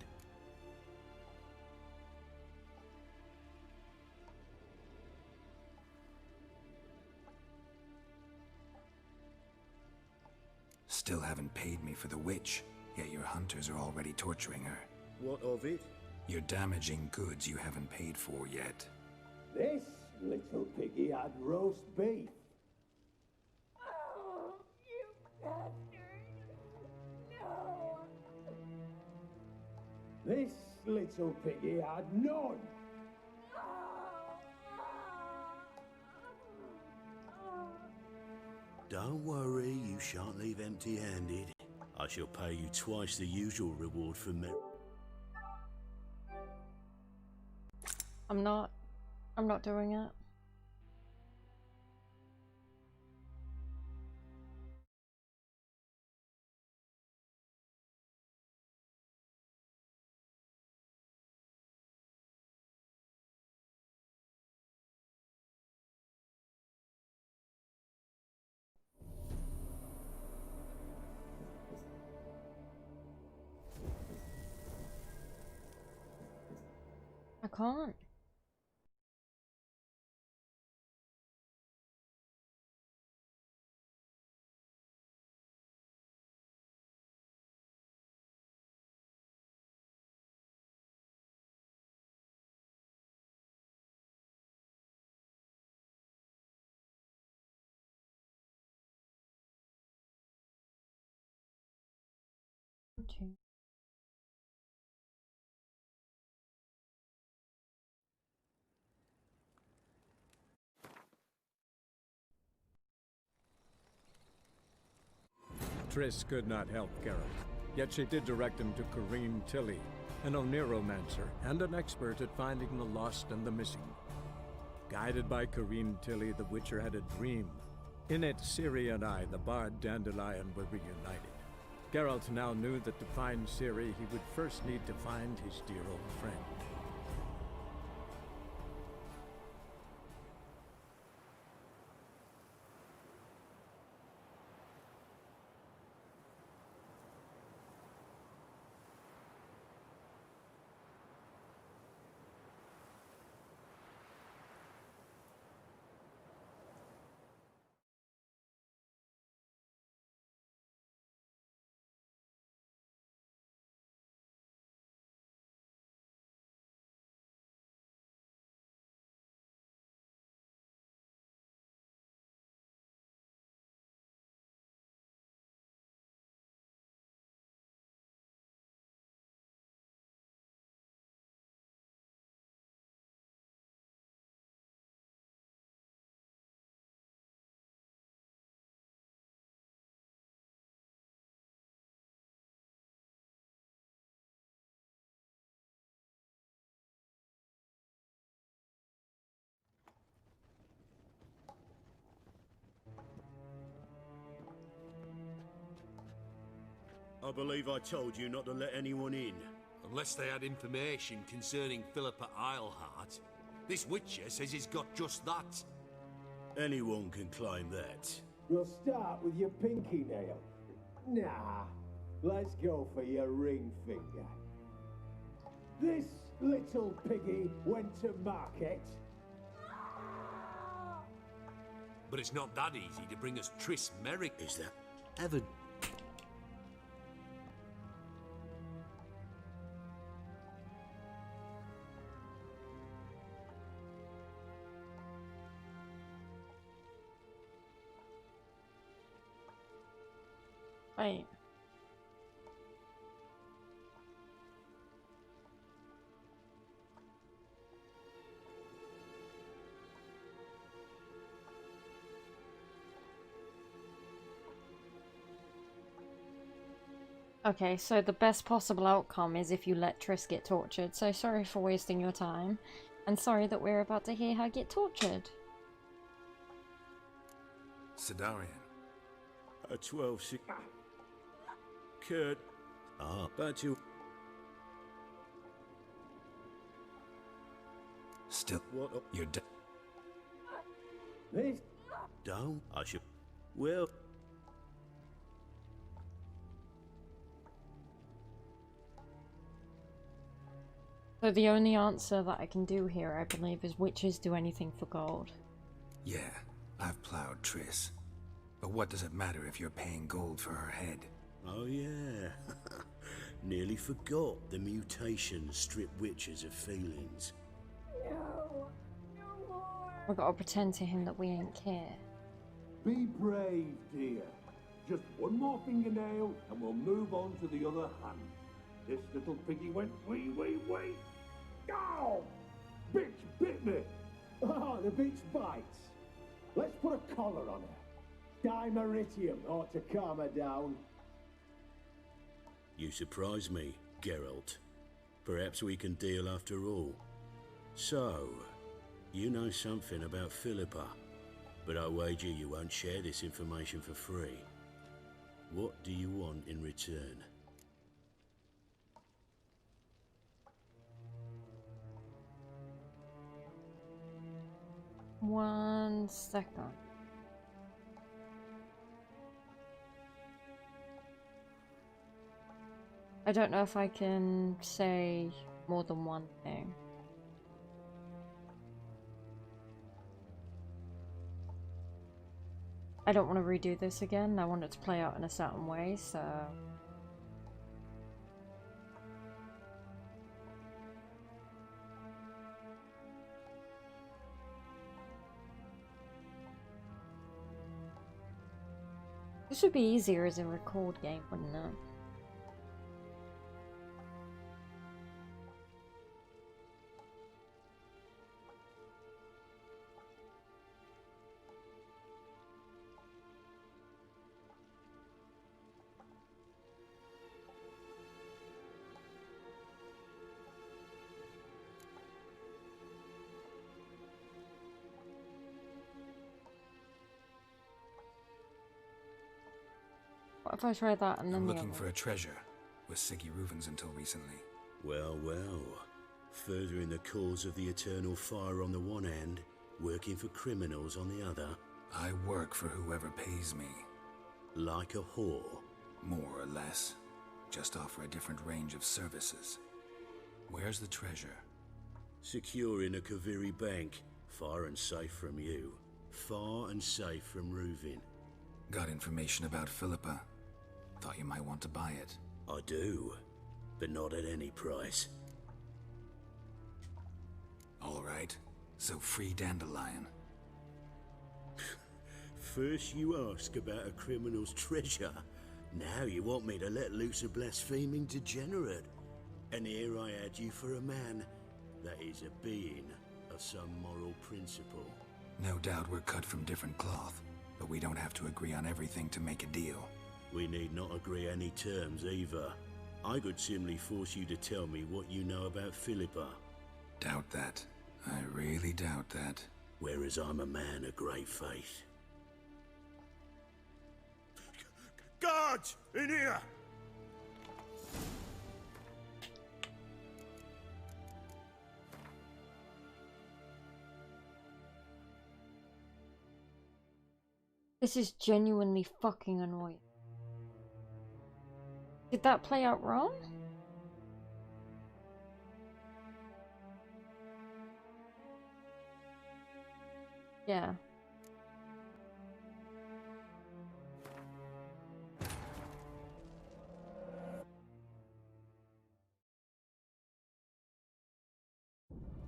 Still haven't paid me for the witch, yet your hunters are already torturing her. What of it? You're damaging goods you haven't paid for yet. This little piggy had roast beef. Oh, you bastard! No! This little piggy had none. Don't worry, you shan't leave empty-handed. I shall pay you twice the usual reward for I'm not doing it. I can't. Triss could not help Geralt, yet she did direct him to Corrine Tilly, an Oniromancer and an expert at finding the lost and the missing. Guided by Corrine Tilly, the Witcher had a dream. In it, Ciri and I, the bard Dandelion, were reunited. Geralt now knew that to find Ciri, he would first need to find his dear old friend. I believe I told you not to let anyone in. Unless they had information concerning Philippa Eilhart. This Witcher says he's got just that. Anyone can claim that. We'll start with your pinky nail. Nah, let's go for your ring finger. This little piggy went to market. But it's not that easy to bring us Triss Merrick. Is that ever... Wait. Okay, so the best possible outcome is if you let Triss get tortured. So sorry for wasting your time. And sorry that we're about to hear her get tortured. Sidarian. A 12-6... Kurt... Ah, but you... Still... What? You're dead. This... Don't? I should... Well... So the only answer that I can do here, I believe, is witches do anything for gold. Yeah, I've plowed Triss. But what does it matter if you're paying gold for her head? Oh yeah. Nearly forgot the mutations strip witches of feelings. No. No more. We've got to pretend to him that we ain't care. Be brave, dear. Just one more fingernail and we'll move on to the other hand. This little piggy went wee. Ow! Bitch bit me! Oh, the bitch bites. Let's put a collar on her. Dimeritium ought to calm her down. You surprise me, Geralt. Perhaps we can deal after all. So, you know something about Philippa, but I wager you won't share this information for free. What do you want in return? One second. I don't know if I can say more than one thing. I don't want to redo this again. I want it to play out in a certain way, so... This would be easier as a record game, wouldn't it? if I try that and then I'm the looking other? for a treasure. Was Siggy Reuven's until recently. Well, well. Furthering the cause of the eternal fire on the one hand, working for criminals on the other. I work for whoever pays me. Like a whore? More or less. Just offer a different range of services. Where's the treasure? Secure in a Kaviri bank. Far and safe from you. Far and safe from Reuven. Got information about Philippa. Thought you might want to buy it. I do, but not at any price. All right. So free Dandelion. First you ask about a criminal's treasure. Now you want me to let loose a blaspheming degenerate. And here I had you for a man. That is a being of some moral principle. No doubt we're cut from different cloth, but we don't have to agree on everything to make a deal. We need not agree any terms either. I could simply force you to tell me what you know about Philippa. Doubt that. I really doubt that. Whereas I'm a man of great faith. Guards! In here! This is genuinely fucking annoying. Did that play out wrong? Yeah.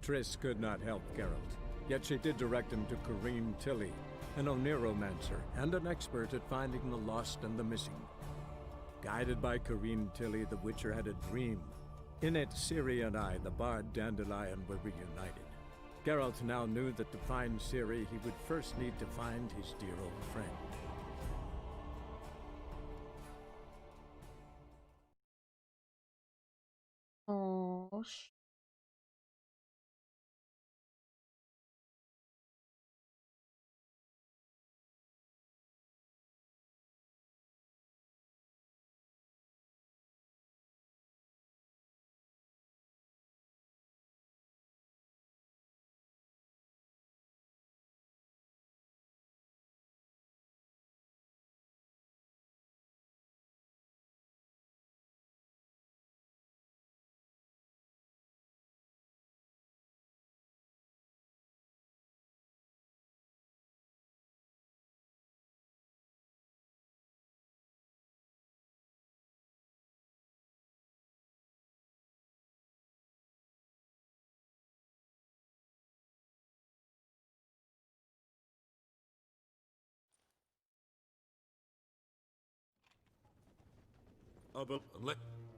Triss could not help Geralt, yet she did direct him to Corrine Tilly, an Oniromancer and an expert at finding the lost and the missing. Guided by Corrine Tilly, the Witcher had a dream. In it, Ciri and I, the bard Dandelion, were reunited. Geralt now knew that to find Ciri, he would first need to find his dear old friend. Oh,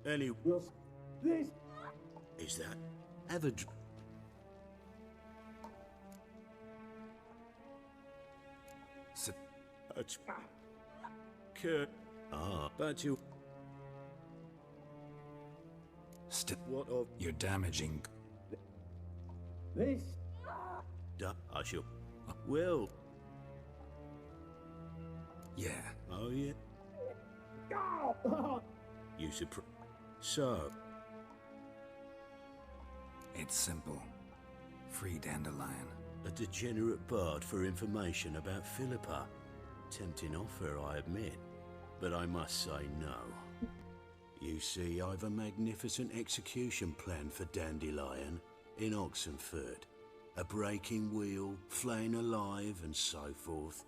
Any... This... Is that... ever... But you... What of... You're damaging... This... I shall... Well... Yeah. Oh, yeah? You surprised... So... It's simple. Free Dandelion. A degenerate bard for information about Philippa. Tempting offer, I admit. But I must say no. You see, I've a magnificent execution plan for Dandelion in Oxenford. A breaking wheel, flaying alive, and so forth.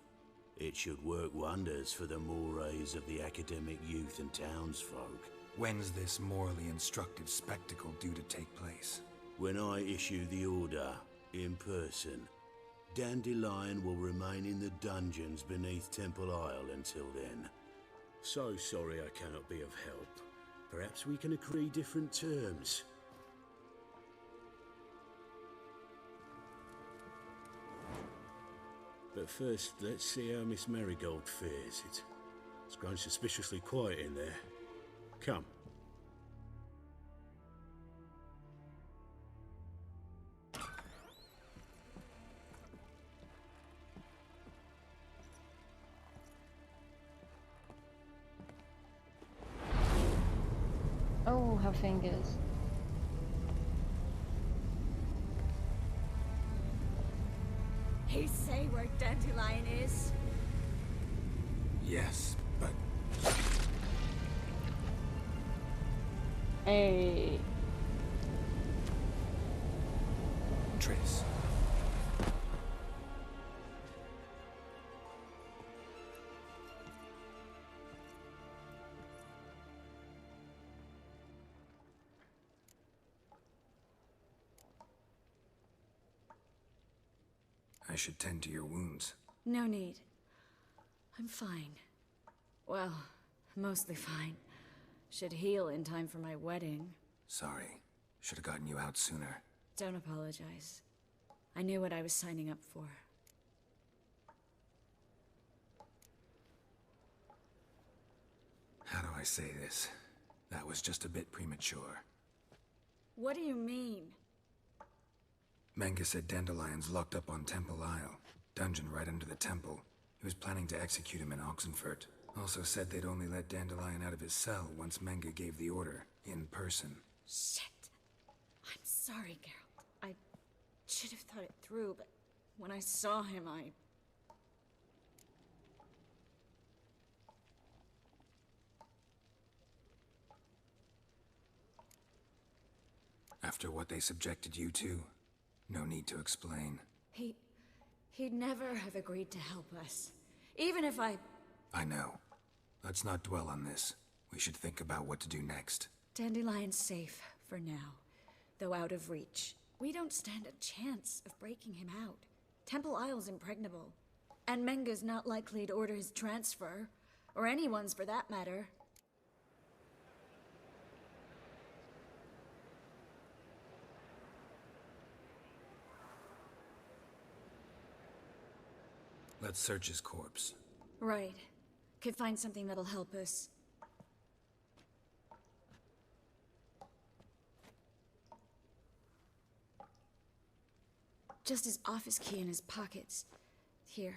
It should work wonders for the mores of the academic youth and townsfolk. When's this morally instructive spectacle due to take place? When I issue the order, in person. Dandelion will remain in the dungeons beneath Temple Isle until then. So sorry I cannot be of help. Perhaps we can agree different terms. But first, let's see how Miss Marigold fares. It's grown suspiciously quiet in there. Come. Oh, her fingers. He say where Dandelion is? Yes, but Hey. Triss. I should tend to your wounds. No need. I'm fine. Well, mostly fine. Should heal in time for my wedding. Sorry. Should have gotten you out sooner. Don't apologize. I knew what I was signing up for. How do I say this? That was just a bit premature. What do you mean? Manga said Dandelion's locked up on Temple Isle. Dungeon right under the temple. He was planning to execute him in Oxenfurt. Also said they'd only let Dandelion out of his cell once Manga gave the order, in person. Shit. I'm sorry, Geralt. I should have thought it through, but when I saw him, After what they subjected you to, no need to explain. He'd never have agreed to help us. Even if I know. Let's not dwell on this. We should think about what to do next. Dandelion's safe for now, though out of reach. We don't stand a chance of breaking him out. Temple Isle's impregnable, and Menga's not likely to order his transfer, or anyone's for that matter. Let's search his corpse. Right. Could find something that'll help us. Just his office key in his pockets. Here.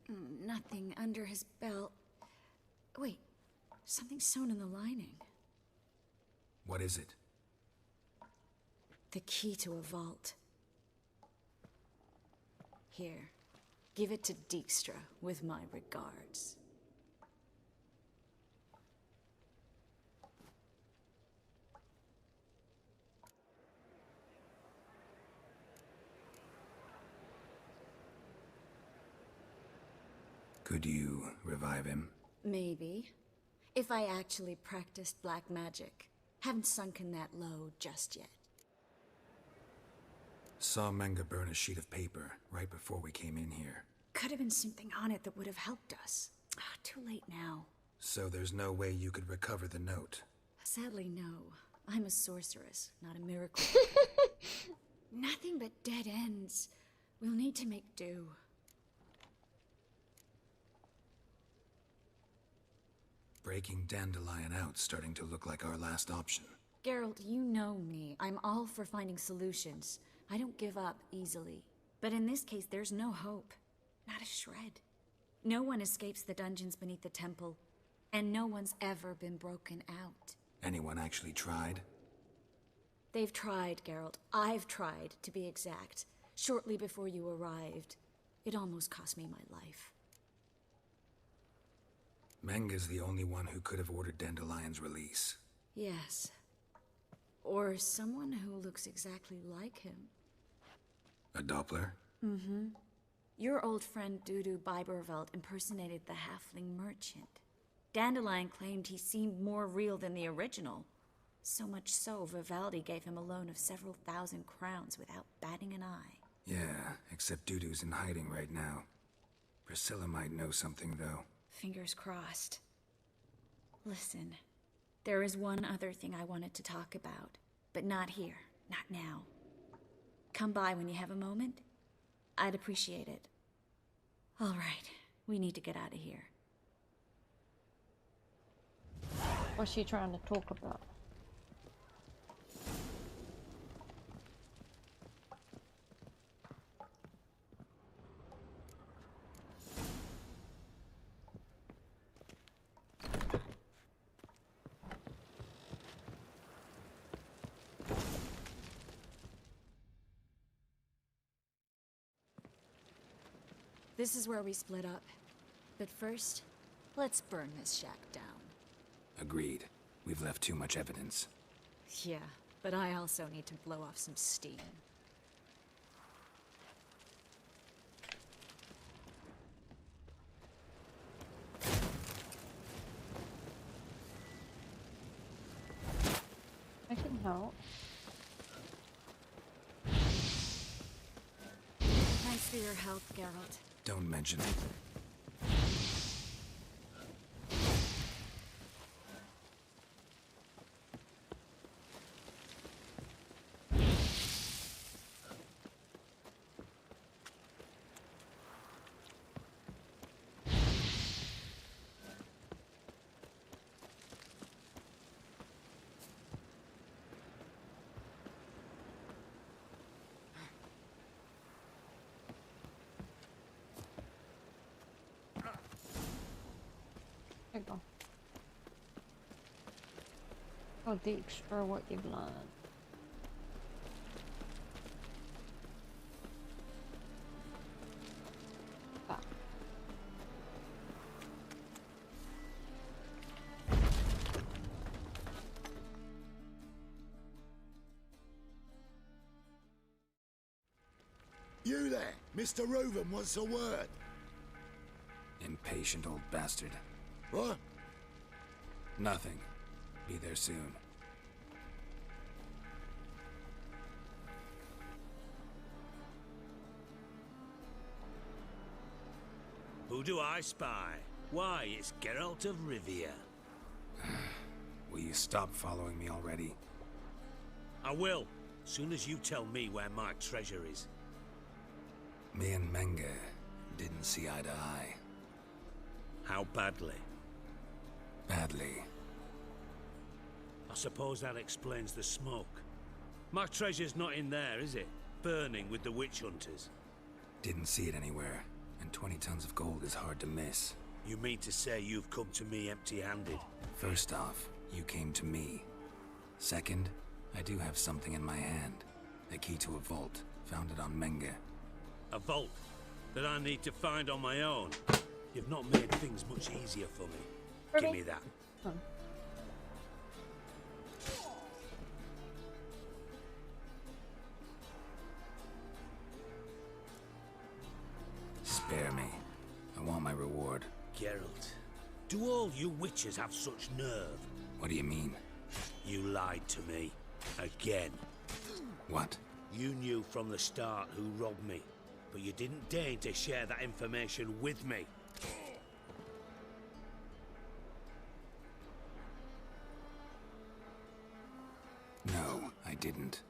Nothing under his belt. Wait. Something sewn in the lining. What is it? The key to a vault. Here. Give it to Dijkstra with my regards. Could you revive him? Maybe. If I actually practiced black magic. Haven't sunken that low just yet. Saw Manga burn a sheet of paper right before we came in here. Could have been something on it that would have helped us. Too late now. So there's no way you could recover the note? Sadly, no. I'm a sorceress, not a miracle. Nothing but dead ends. We'll need to make do. Breaking Dandelion out's starting to look like our last option. Geralt, you know me. I'm all for finding solutions. I don't give up easily. But in this case, there's no hope. Not a shred. No one escapes the dungeons beneath the temple, and no one's ever been broken out. Anyone actually tried? They've tried, Geralt. I've tried, to be exact. Shortly before you arrived. It almost cost me my life. Manga's the only one who could have ordered Dandelion's release. Yes. Or someone who looks exactly like him. A Doppler? Mm-hmm. Your old friend Dudu Biberveld impersonated the halfling merchant. Dandelion claimed he seemed more real than the original. So much so, Vivaldi gave him a loan of several thousand crowns without batting an eye. Yeah, except Dudu's in hiding right now. Priscilla might know something, though. Fingers crossed. Listen, there is one other thing I wanted to talk about, but not here, not now. Come by when you have a moment. I'd appreciate it. All right, we need to get out of here. What's she trying to talk about? This is where we split up. But first, let's burn this shack down. Agreed. We've left too much evidence. Yeah, but I also need to blow off some steam. I can help. Thanks for your help, Geralt. Don't mention it. There you go. Oh, the extra what you've learned. Ah. You there, Mr. Reuven wants a word. Impatient old bastard. What? Nothing. Be there soon. Who do I spy? Why, it's Geralt of Rivia. Will you stop following me already? I will, soon as you tell me where my treasure is. Me and Menge didn't see eye to eye. How badly? Badly. I suppose that explains the smoke. My treasure's not in there, is it? Burning with the witch hunters. Didn't see it anywhere, and 20 tons of gold is hard to miss. You mean to say you've come to me empty-handed? First off, you came to me. Second, I do have something in my hand. The key to a vault, found it on Menge. A vault that I need to find on my own. You've not made things much easier for me. Give me that. Huh. Spare me. I want my reward. Geralt, do all you witches have such nerve? What do you mean? You lied to me. Again. What? You knew from the start who robbed me, but you didn't deign to share that information with me. No, I didn't.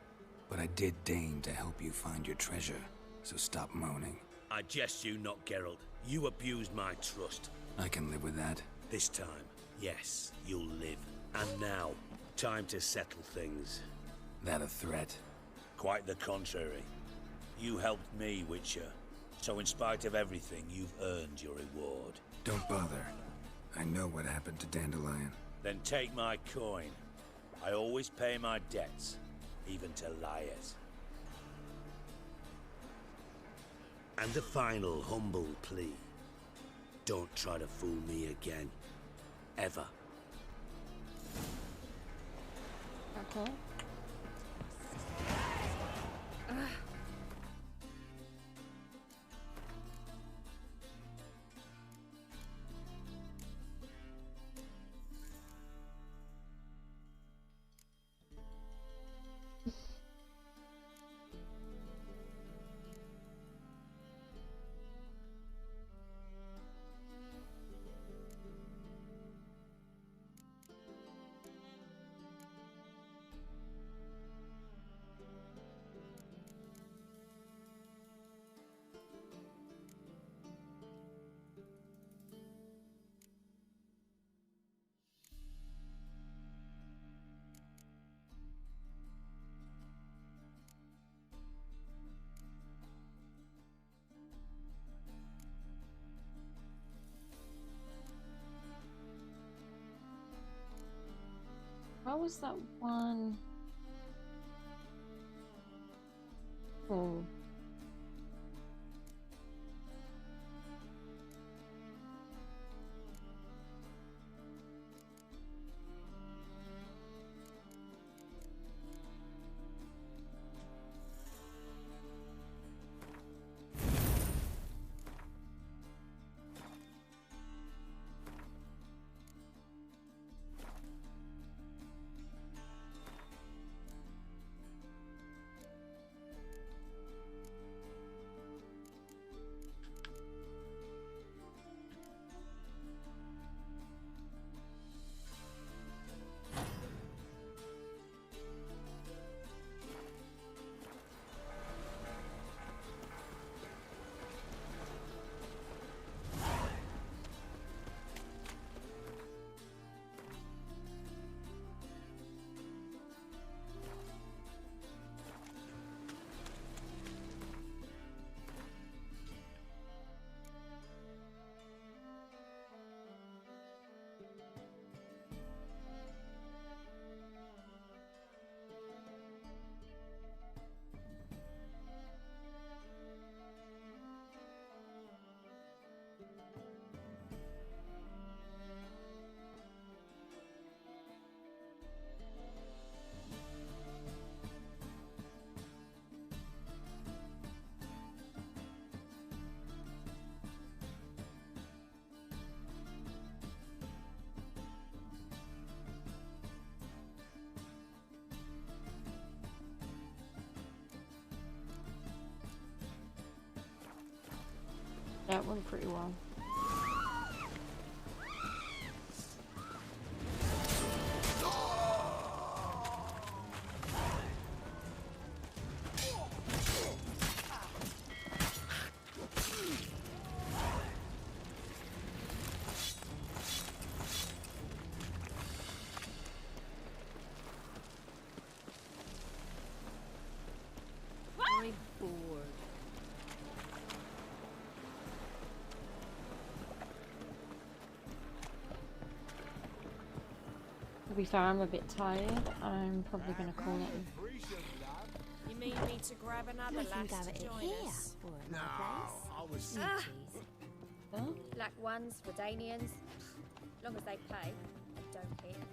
But I did deign to help you find your treasure, so stop moaning. I jest you not, Geralt. You abused my trust. I can live with that. This time, yes, you'll live. And now, time to settle things. That a threat? Quite the contrary. You helped me, Witcher. So in spite of everything, you've earned your reward. Don't bother. I know what happened to Dandelion. Then take my coin. I always pay my debts, even to liars. And a final humble plea. Don't try to fool me again. Ever. Okay. What was that one? Oh. That went pretty well. I'm bored. To be fair, I'm a bit tired. I'm probably gonna call it. You mean me to grab another lass to join us? No, I was... Huh? Black ones, Redanians. Long as they pay, I don't care.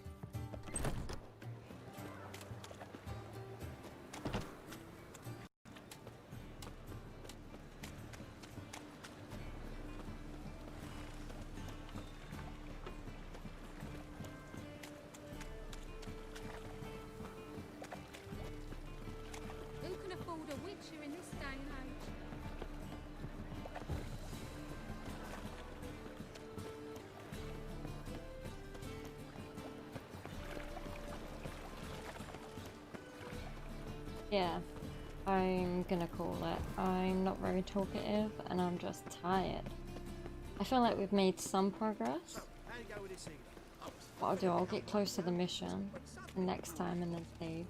Who can afford a witcher in this day and age? Yeah, I'm gonna call it. I'm not very talkative and I'm just tired. I feel like we've made some progress. What I'll do, I'll get close to the mission next time and then save.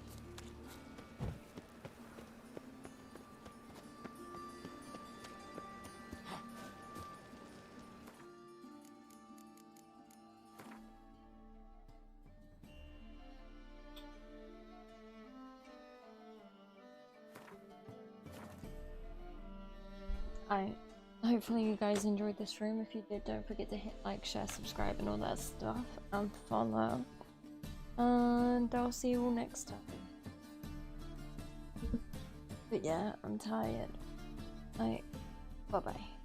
Hopefully you guys enjoyed the stream. If you did, don't forget to hit like, share, subscribe and all that stuff, and follow, and I'll see you all next time. But yeah, I'm tired. Bye bye.